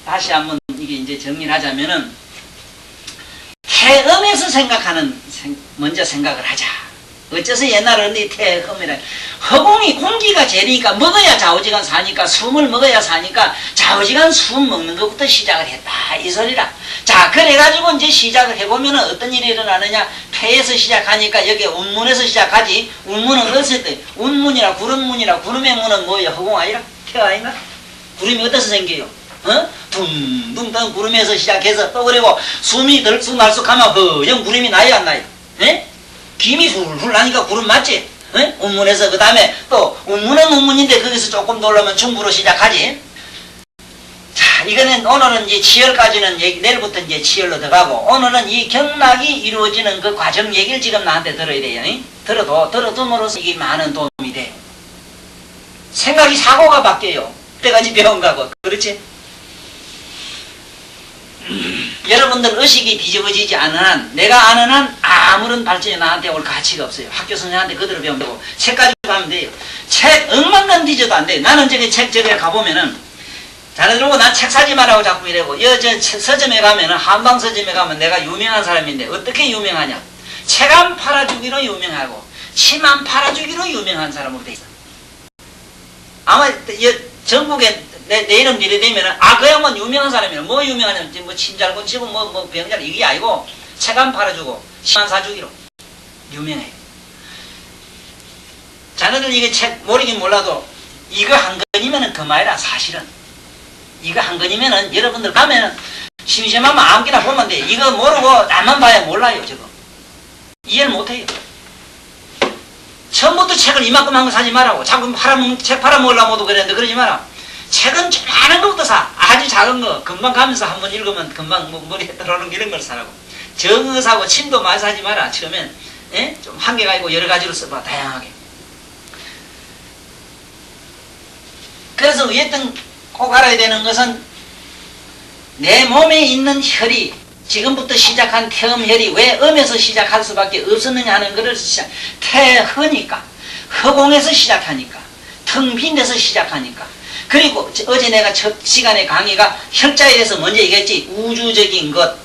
다시 한번 이게 이제 정리를 하자면은 태음에서 먼저 생각을 하자. 어째서 옛날 어른이 태음이라 허공이 공기가 제리니까 먹어야 좌우지간 사니까 숨을 먹어야 사니까 좌우지간 숨 먹는 것부터 시작을 했다 이 소리라. 자 그래가지고 이제 시작을 해보면 어떤 일이 일어나느냐. 폐에서 시작하니까 여기 운문에서 시작하지. 운문은 어디서 돼? 운문이라 구름문이라. 구름의 문은 뭐예요? 허공 아니라? 태 아닌가? 구름이 어디서 생겨요? 둥둥 구름에서 시작해서 또 그리고 숨이 들쑥날쑥하면 허영 구름이 나요 안 나요? 에? 김이 훌훌 나니까 구름 맞지? 에? 운문에서 그 다음에 또 운문은 운문인데 거기서 조금 더 올라오면 중부로 시작하지. 자 이거는 오늘은 이제 치열까지는 내일부터 이제 치열로 들어가고 오늘은 이 경락이 이루어지는 그 과정 얘기를 지금 나한테 들어야 돼요. 에? 들어둠으로써 이게 많은 도움이 돼. 생각이 사고가 바뀌어요. 때까지 배운 거하고. 그렇지? 여러분들 의식이 뒤집어지지 않은 한 내가 아는 한 아무런 발전이 나한테 올 가치가 없어요. 학교 선생님한테 그대로 배우면 되고 책 가지고 가면 돼요. 책 억만간 뒤져도 안 돼요. 나는 저기 가보면은 자네들 보고 난 책 사지 말라고 자꾸 이래고 서점에 가면은 한방 서점에 가면 내가 유명한 사람인데 어떻게 유명하냐. 책 안 팔아주기로 유명하고 침 안 팔아주기로 유명한 사람으로 돼 있어. 아마 전국에 내 이름 이래 되면은 그 양반 유명한 사람이야. 뭐 유명하냐면 뭐 침잘 고치고 뭐 병잘 이게 아니고 책 안 팔아주고 침 안 사주기로 유명해. 자네들 이게 책 모르긴 몰라도 이거 한 건이면은 그만이라. 사실은 이거 한 건이면은 여러분들 가면은 심심하면 아무기나 보면 돼. 이거 모르고 나만 봐야 몰라요. 저거 이해를 못해요. 처음부터 책을 이만큼 한 거 사지 말라고. 자꾸 책 팔아먹으려고 모두 그랬는데 그러지 마라. 책은 조그마한 것부터 사. 아주 작은 거 금방 가면서 한번 읽으면 금방 머리에 들어오는 이런 걸 사라고. 정어 사고 침도 많이 사지 마라. 처음엔 좀 한계가 있고 여러 가지로 써봐. 다양하게. 그래서 어쨌든 꼭 알아야 되는 것은 내 몸에 있는 혈이 지금부터 시작한 태음혈이 왜 음에서 시작할 수밖에 없었느냐 하는 것을 태허니까 허공에서 시작하니까 텅 빈 데서 시작하니까. 그리고 어제 내가 첫 시간에 강의가 혈자에 대해서 먼저 얘기했지. 우주적인 것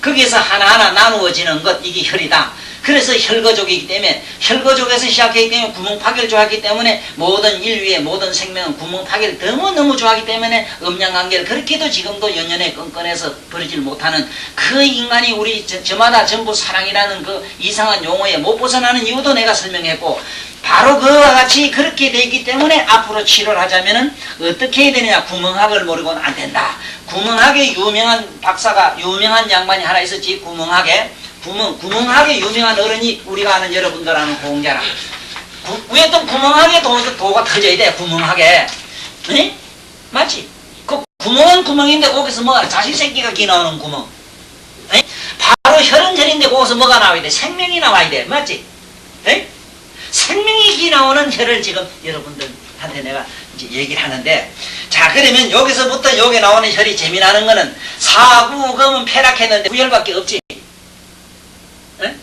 거기에서 하나하나 나누어지는 것 이게 혈이다. 그래서 혈거족이기 때문에 혈거족에서 시작했기 때문에 구멍파괴를 좋아하기 때문에 모든 인류의 모든 생명은 구멍파괴를 너무너무 좋아하기 때문에 음양관계를 그렇게도 지금도 연연해 끈끈해서 버리질 못하는 그 인간이 우리 저마다 전부 사랑이라는 그 이상한 용어에 못 벗어나는 이유도 내가 설명했고 바로 그와 같이 그렇게 되기 때문에 앞으로 치료를 하자면은 어떻게 해야 되느냐. 구멍학을 모르고는 안 된다. 구멍학의 유명한 박사가 유명한 양반이 하나 있었지. 구멍학의 유명한 어른이 우리가 아는 여러분들 아는 공자라. 위에 또 구멍학의 도가 터져야 돼. 구멍학에. 네? 맞지? 그 구멍은 구멍인데 거기서 뭐가 자식 새끼가 기 나오는 구멍. 네? 바로 혈은 혈인데 거기서 뭐가 나와야 돼? 생명이 나와야 돼. 맞지? 네? 생명이 기 나오는 혈을 지금 여러분들한테 내가 이제 얘기를 하는데, 자 그러면 여기서부터 여기 나오는 혈이 재미나는 거는 사구금은 폐락했는데 구혈밖에 없지. 네?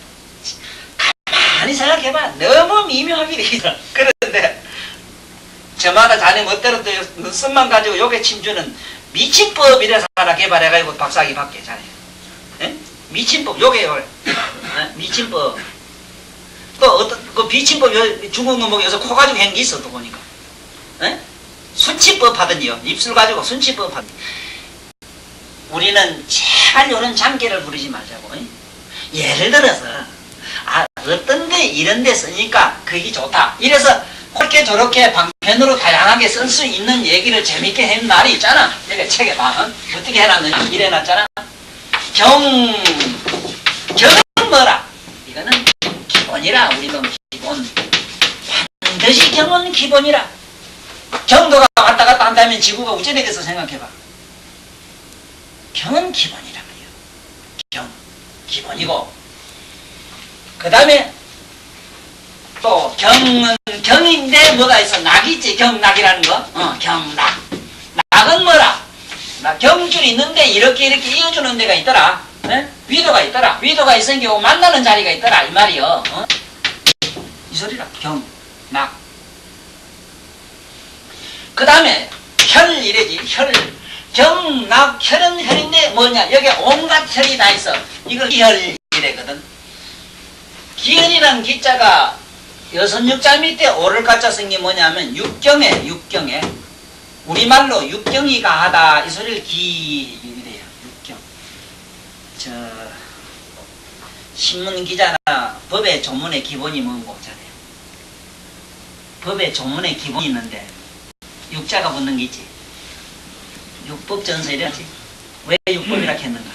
가만히 생각해봐. 너무 미묘하게 돼 있어. 그런데 저마다 자네 멋대로 또 눈썹만 가지고 요게 침주는 미침법이라서 하나 개발해가지고 박사학위 받게 자네. 네? 미침법 요게 미침법. 또 어떤 그 비침법 중국 놈 보고 요새 코 가지고 한 게 있어 또 보니까. 에? 순치법 하던지요. 입술 가지고 순치법 하던지. 우리는 제발 요런 장기를 부리지 말자고. 에? 예를 들어서 어떤 데 이런 데 쓰니까 그게 좋다. 이래서 그렇게 저렇게 방편으로 다양하게 쓸 수 있는 얘기를 재밌게 한 말이 있잖아. 여기 책에 봐. 어떻게 해놨느냐. 이래놨잖아. 경은 뭐라? 이거는 기본이라. 우리도 기본. 반드시 경은 기본이라. 경도가 왔다 갔다 한다면 지구가 어찌 되겠어 생각해봐. 경은 기본이라 그래요. 경, 기본이고 그 다음에 또 경은 경인데 뭐가 있어? 낙이 있지. 경낙이라는 거. 경낙. 낙은 뭐라? 경줄이 있는데 이렇게 이어주는 데가 있더라. 네? 위도가 있더라. 위도가 있으니까 만나는 자리가 있더라 이 말이요. 이 소리라. 경낙. 그 다음에 혈 이래지. 혈. 경낙 혈은 혈인데 뭐냐? 여기 온갖 혈이 다 있어. 이걸 기혈 이래거든. 기혈이란 기자가 여섯 육자 밑에 오를 가짜 쓴 게 뭐냐면 육경에 우리말로 육경이 가하다 이 소리를 기이래요. 육경. 저 신문 기자나 법의 조문의 기본이 뭔고 잖아요. 법의 조문의 기본이 있는데 육자가 붙는 게 있지. 육법 전서 이래야지. 왜 육법이라 했는가?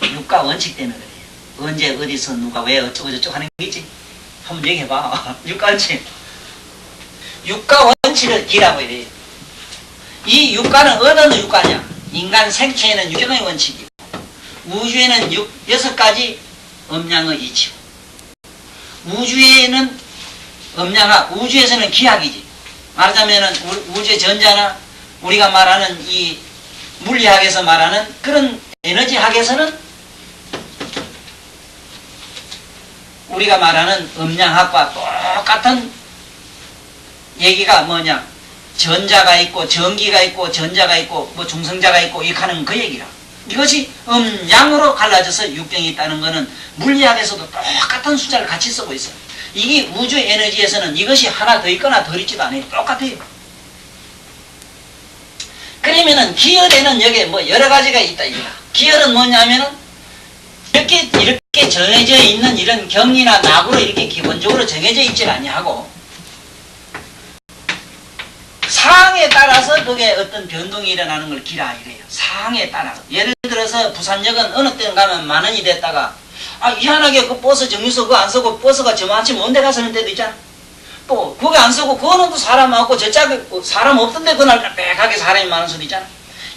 육가 원칙 때문에 그래요. 언제 어디서 누가 왜 어쩌고 저쩌고 하는 게 있지. 한번 얘기해봐. 육가 원칙. 육가 원칙을 기라고 이래요. 이 육가는 어느 육가냐? 인간 생체에는 육경의 원칙이고 우주에는 여섯 가지 음양의 이치고 우주에는 우주에서는 기학이지. 말하자면은 우주의 전자나 우리가 말하는 이 물리학에서 말하는 그런 에너지학에서는 우리가 말하는 음양학과 똑같은 얘기가 뭐냐? 전자가 있고 전기가 있고 전자가 있고 뭐 중성자가 있고 이렇게 하는 그 얘기라. 이것이 음양으로 갈라져서 육경이 있다는 것은 물리학에서도 똑같은 숫자를 같이 쓰고 있어요. 이게 우주 에너지에서는 이것이 하나 더 있거나 덜 있지도 않아요. 똑같아요. 그러면은 기혈에는 여기에 뭐 여러 가지가 있다 이거야. 기혈은 뭐냐면은 이렇게 정해져 있는 이런 경이나 낙으로 이렇게 기본적으로 정해져 있질 아니하고 상황에 따라서 그게 어떤 변동이 일어나는 걸 기라 이래요. 상황에 따라서. 예를 들어서 부산역은 어느 때는 가면 10,000원이 됐다가 희한하게 그 버스 정류소 그거 안 쓰고 버스가 저만치 먼데 가서는 때도 있잖아. 또 그거 안 쓰고 그거는 또 사람 많고 저짝에 사람 없던데 그날 빽빽하게 사람이 많은 수도 있잖아.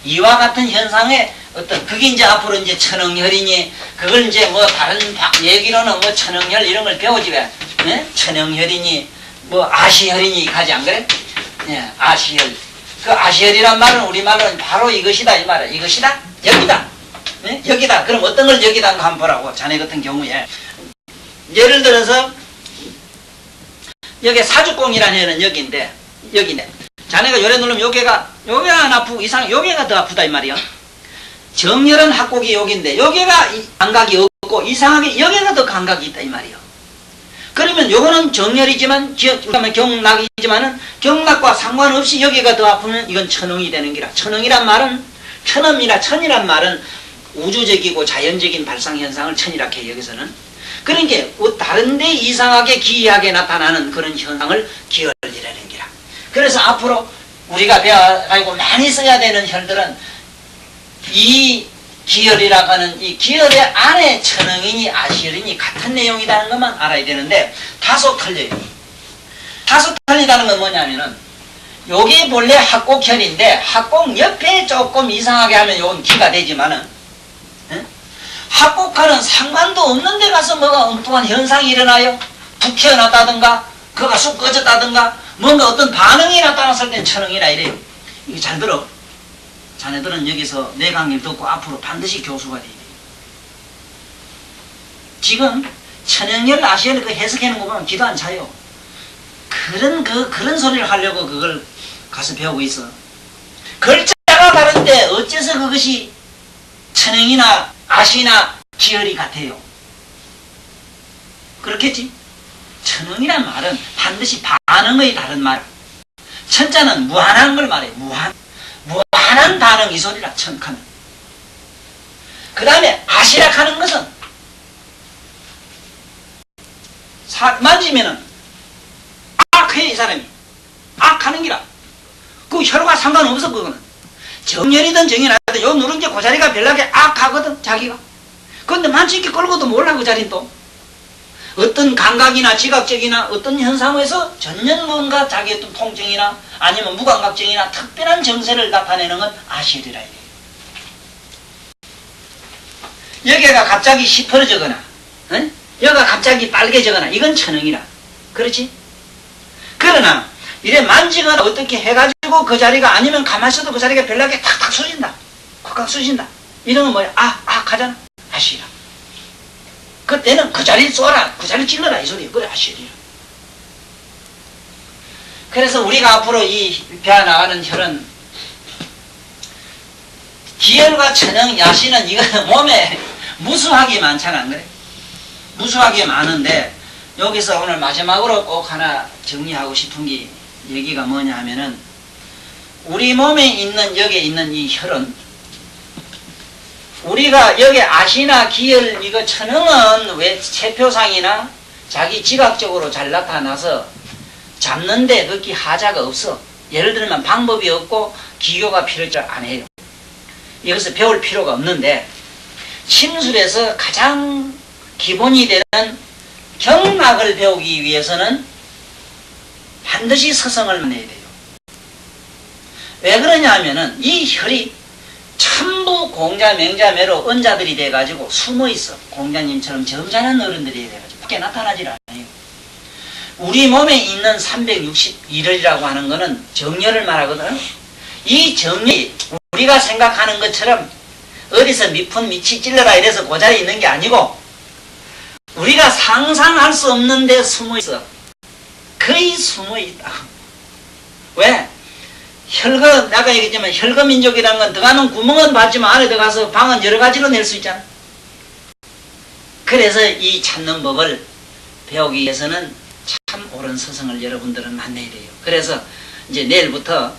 이와 같은 현상에 어떤 그게 이제 앞으로 이제 천응혈이니 그걸 이제 뭐 다른 얘기로는 뭐 천응혈 이런 걸 배우지 왜? 예? 천응혈이니 뭐 아시혈이니 가지 안 그래? 예, 아시혈. 그 아시혈이란 말은 우리말로는 바로 이것이다 이 말이야. 이것이다? 여기다. 예? 여기다. 그럼 어떤 걸 여기다 한번 보라고. 자네 같은 경우에 예를 들어서 여기 사주공이라는 혈은 여기인데 여기네. 자네가 요래 누르면 여기가 안 아프고 여기가 더 아프다 이 말이야. 정혈은 합곡이 여기인데 여기가 감각이 없고 이상하게 여기가 더 감각이 있다 이 말이야. 그러면 요거는 정혈이지만 경락이지만은 경락과 상관없이 여기가 더 아프면 이건 천응이 되는 기라. 천응이란 말은 천이란 말은 우주적이고 자연적인 발상현상을 천이라 해요. 여기서는. 그러니까 다른 데 이상하게 기이하게 나타나는 그런 현상을 기혈이라는 기라. 그래서 앞으로 우리가 배워가지고 많이 써야 되는 혈들은 이 기혈이라고 하는 이 기혈의 안에 천응이니 아시혈이니 같은 내용이라는 것만 알아야 되는데 다소 틀려요. 다소 틀리다는 건 뭐냐면은 요게 본래 합곡혈인데 합곡 옆에 조금 이상하게 하면 요건 기가 되지만은 합곡하는 상관도 없는 데 가서 뭐가 엉뚱한 현상이 일어나요. 북 튀어났다든가 그가 쑥 꺼졌다든가 뭔가 어떤 반응이 나타났을 땐 천응이라 이래요. 이게 잘 들어. 자네들은 여기서 내 강의를 듣고 앞으로 반드시 교수가 돼야 돼요. 지금 천형열 아시엘 그 해석하는 거 보면 기도 안 차요. 그런 소리를 하려고 그걸 가서 배우고 있어. 글자가 다른데 어째서 그것이 천형이나 아시나 기혈이 같아요. 그렇겠지? 천형이란 말은 반드시 반응의 다른 말. 천자는 무한한 걸 말해. 무한한 반응 이 소리라 천카는. 그 다음에 아시락 하는 것은 만지면은 악해 이 사람이. 악하는 기라. 그 혈과 상관없어 그거는. 정열이든 정열하든 요 누룽지 그 자리가 별나게 악하거든 자기가. 그런데 만지게 끌고도 몰라 그 자리는 또. 어떤 감각이나 지각적이나 어떤 현상에서 전혀 뭔가 자기의 어떤 통증이나 아니면 무감각증이나 특별한 정세를 나타내는 건 아실이라 해요. 여기가 갑자기 시퍼러지거나 여기가 갑자기 빨개지거나 이건 천응이라. 그렇지? 그러나 이래 만지거나 어떻게 해가지고 그 자리가 아니면 가만히 있어도 그 자리가 별나게 탁탁 쑤신다. 콱콱 쑤신다. 이런 건 뭐야? 하잖아. 아시라. 그때는 그 자리를 쏘라. 그 자리를 찔러라. 이 소리야. 그래 아시리라. 그래서 우리가 앞으로 이 배워나가는 혈은 기혈과 천응, 야신은 이거 몸에 무수하게 많잖아. 안 그래? 무수하게 많은데 여기서 오늘 마지막으로 꼭 하나 정리하고 싶은 게 얘기가 뭐냐 하면은 우리 몸에 있는 여기에 있는 이 혈은 우리가 여기 아시나 기혈 이거 천응은 왜 체표상이나 자기 지각적으로 잘 나타나서 잡는데 그렇게 하자가 없어. 예를 들면 방법이 없고 기교가 필요할 줄 안 해요. 이것을 배울 필요가 없는데 침술에서 가장 기본이 되는 경락을 배우기 위해서는 반드시 서성을 만나야 돼요. 왜 그러냐 하면은 이 혈이 전부 공자, 맹자, 매로 언자들이 돼가지고 숨어있어. 공자님처럼 점잖은 어른들이 돼가지고 밖에 나타나질 않아요. 우리 몸에 있는 361열이라고 하는 거는 정열을 말하거든. 이 정열이 우리가 생각하는 것처럼 어디서 밑푼 밑이 찔러라 이래서 그 자리에 있는 게 아니고 우리가 상상할 수 없는 데 숨어있어. 거의 숨어있다고. 왜? 혈거, 내가 얘기했지만 혈거민족이라는 건 들어가는 구멍은 봤지만 안에 들어가서 방은 여러 가지로 낼 수 있잖아. 그래서 이 찾는 법을 배우기 위해서는 참 옳은 스승을 여러분들은 만나야 돼요. 그래서 이제 내일부터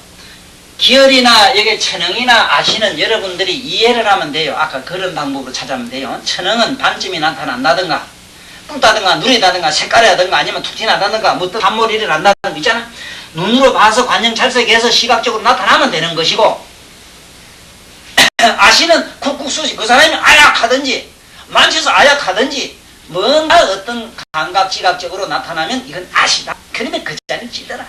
기혈이나 여기 천응이나 아시는 여러분들이 이해를 하면 돼요. 아까 그런 방법으로 찾아면 돼요. 천응은 반쯤이 나타난다든가 뿔다든가 누리다든가 색깔이라든가 아니면 툭 튀나다든가 뭐 단머리를 한다든가 있잖아. 눈으로 봐서 관형 찰색해서 시각적으로 나타나면 되는 것이고 아시는 쿡쿡 쑤시 그 사람이 아약하든지 만져서 아약하든지 뭔가 어떤 감각 지각적으로 나타나면 이건 아시다. 그러면 그 자리를 찔러라.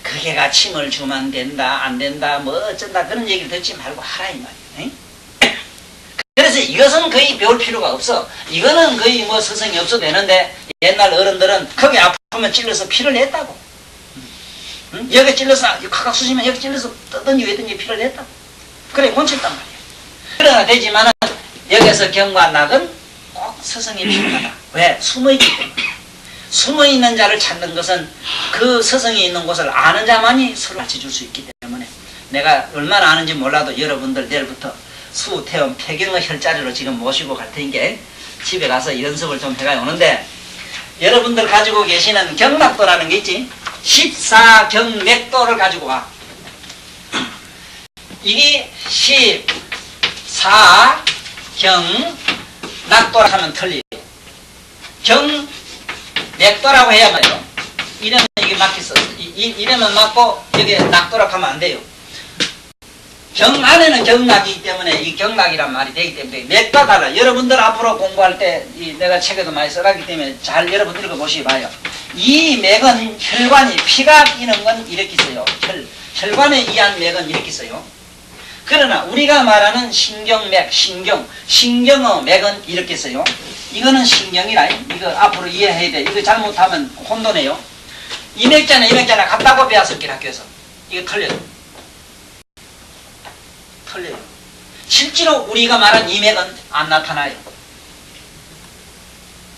그게가 침을 주면 된다 안 된다 뭐 어쩐다 그런 얘기를 듣지 말고 하라 이 말이에요. 그래서 이것은 거의 배울 필요가 없어. 이거는 거의 뭐 스승이 없어도 되는데 옛날 어른들은 거기 아프면 찔러서 피를 냈다고. 여기 찔러서 각각 쑤시면 여기 찔러서 뜨든지 왜든지 피를 냈다고. 그래 고쳤단 말이야. 그러나 되지만은 여기서 경과 낙은 꼭 스승이 필요하다. 왜? 숨어있기 때문에. 숨어있는 자를 찾는 것은 그 스승이 있는 곳을 아는 자만이 서로 가르쳐줄 수 있기 때문에 내가 얼마나 아는지 몰라도 여러분들 내일부터 수, 태음, 폐경의 혈자리로 지금 모시고 갈 테니까 집에 가서 연습을 좀 해가 오는데 여러분들 가지고 계시는 경락도라는 게 있지. 14경맥도를 가지고 와. 이게 14경락도라 하면 틀려요. 경맥도라고 해야 말이에요. 이러면 이게 맞겠어. 이러면 맞고 여기 낙도라 하면 안 돼요. 경 안에는 경락이기 때문에 이 경락이란 말이 되기 때문에 맥과 달라. 여러분들 앞으로 공부할 때 내가 책에도 많이 써놨기 때문에 잘 여러분 읽어보시기 봐요. 이 맥은 혈관이 피가 끼는 건 이렇게 써요. 혈관에 의한 맥은 이렇게 써요. 그러나 우리가 말하는 신경맥, 신경의 맥은 이렇게 써요. 이거는 신경이라. 이거 앞으로 이해해야 돼. 이거 잘못하면 혼돈해요. 이 맥자는 이 맥자는 같다고 배웠었길 학교에서. 이거 틀려요. 틀려요. 실제로 우리가 말한 이 맥은 안 나타나요.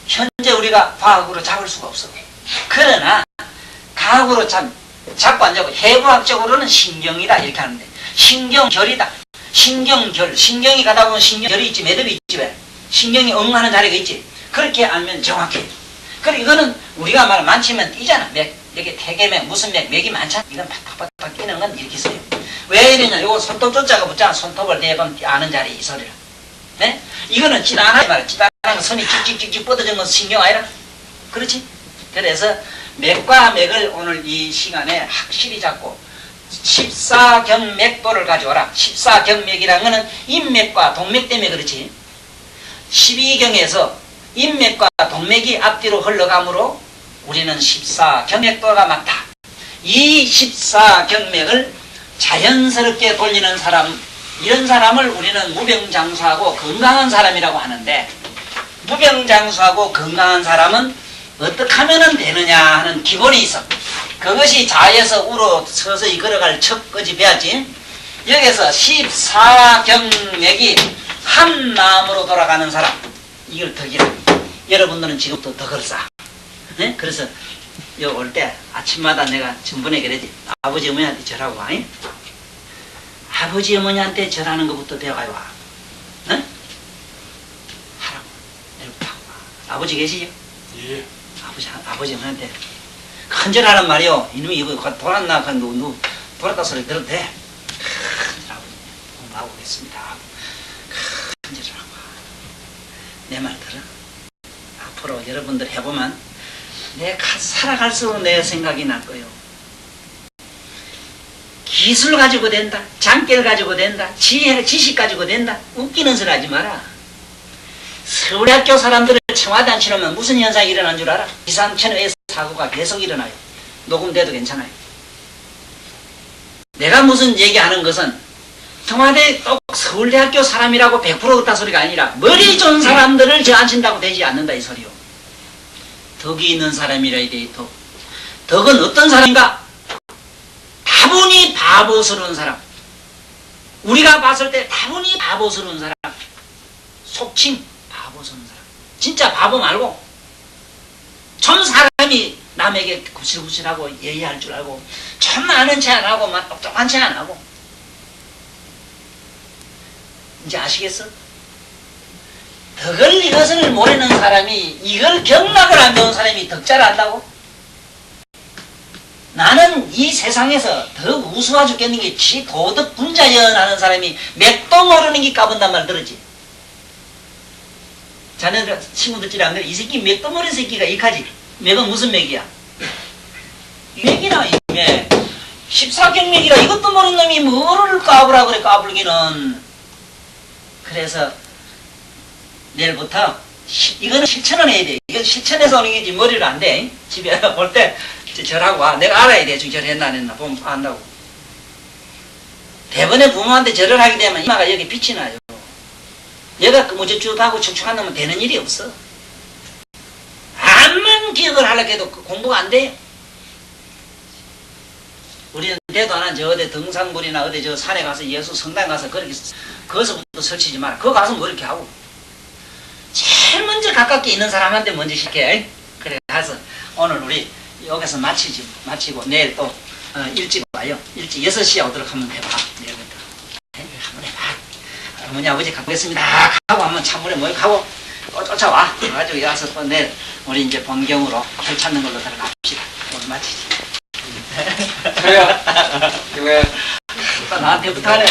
현재 우리가 과학으로 잡을 수가 없어. 그러나 과학으로 잡고 안 잡고 해부학적으로는 신경이다 이렇게 하는데 신경결이다. 신경결. 신경이 가다 보면 신경결이 있지. 매듭이 있지. 왜? 신경이 응하는 자리가 있지. 그렇게 알면 정확해. 그리고 이거는 우리가 말하면 만치면 띄잖아. 맥. 여기 태계맥 무슨 맥이 많잖아. 이건 바닥바닥 끼는 건 이렇게 써요. 왜 이러냐? 요거 손톱 조자가 붙잖아. 손톱을 대면 아는 자리 이 소리라. 네? 이거는 찌단하지 말이야. 찌단한 거 손이 찍찍찍찍 뻗어진 건 신경 아니라? 그렇지? 그래서 맥과 맥을 오늘 이 시간에 확실히 잡고 14경맥도를 가져와라. 14경맥이라는 것은 인맥과 동맥 때문에 그렇지. 12경에서 인맥과 동맥이 앞뒤로 흘러가므로 우리는 14경맥도가 맞다. 이 14경맥을 자연스럽게 돌리는 사람, 이런 사람을 우리는 무병장수하고 건강한 사람이라고 하는데, 무병장수하고 건강한 사람은 어떻게 하면 되느냐 하는 기본이 있어. 그것이 자에서 우로 서서히 걸어갈 척까지 배웠지. 여기서 14경맥이 한 마음으로 돌아가는 사람, 이걸 덕이라. 여러분들은 지금부터 덕을 쌓아. 네? 그래서 여기 올 때 아침마다 내가 전번에 그러지. 아버지 어머니한테 절하고 와. 아버지 어머니한테 절하는 것부터 배워가요 와. 네? 하라고. 내일부터 하고 와. 아버지 계시죠? 예. 아버지 어머니한테 큰절하란 말이요. 이놈이 이거 돌았나? 누 돌았다 소리 들어도 돼? 아버지 공부하고 오겠습니다. 큰절하고 와. 내 말 들어? 앞으로 여러분들 해보면 내가 살아갈수록 내 생각이 날 거예요. 기술 가지고 된다. 장깨를 가지고 된다. 지식 가지고 된다. 웃기는 소리 하지 마라. 서울대학교 사람들을 청와대 안 치려면 무슨 현상이 일어난 줄 알아? 기상천외 사고가 계속 일어나요. 녹음돼도 괜찮아요. 내가 무슨 얘기하는 것은 청와대 또 서울대학교 사람이라고 100% 그렇다 소리가 아니라 머리 좋은 사람들을 저 앉힌다고 되지 않는다 이 소리요. 덕이 있는 사람이라 이 덕. 덕은 어떤 사람인가? 다분히 바보스러운 사람. 우리가 봤을 때 다분히 바보스러운 사람. 속칭 바보스러운 사람. 진짜 바보 말고 좀 사람이 남에게 구실구실하고 예의할 줄 알고 좀 아는 체 안 하고 막 똑똑한 체 안 하고. 이제 아시겠어? 덕을 이것을 모르는 사람이 이걸 경락을 안 배운 사람이 덕자를 안다고? 나는 이 세상에서 더 우스워 죽겠는 게 지 도덕 분자연하는 사람이 맥도 모르는 게 까분단 말 들었지? 자네들 친구들끼리 안 그래? 이 새끼 맥도 모르는 새끼가 이카지? 맥은 무슨 맥이야? 맥이나 이 맥. 14경맥이라 이것도 모르는 놈이 뭐를 까불라 그래 까불기는. 그래서 내일부터 이거는 실천을 해야 돼. 이건 실천해서 오는 게지 머리를 안 돼. 집에 올 때 절하고 와. 내가 알아야 돼. 절했나 안 했나 보면 안다고. 대번에 부모한테 절을 하게 되면 이마가 여기 빛이 나요. 얘가 무저쭈하고 축축한 놈은 되는 일이 없어. 암만 기억을 하려고 해도 공부가 안 돼. 우리는 대도 안 한 저 어디 등산물이나 어디 저 산에 가서 예수 성당 가서 그렇게 거기서부터 설치지 마라. 거기 가서 뭐 이렇게 하고. 제일 먼저 가깝게 있는 사람한테 먼저 시켜. 그래 가서 오늘 우리 여기서 마치고 내일 또 일찍 와요. 일찍 6시에 오도록 한번 해봐. 내일부터. 한번 해봐. 어머니 아버지 가보겠습니다. 하고 한번 찬물에 모욕하고 쫓아와. 그래가지고 여기 와서 또 내일 우리 이제 본경으로 길 찾는 걸로 들어갑시다. 오늘 마치지. 저요. 이거야. 나한테 부탁하네.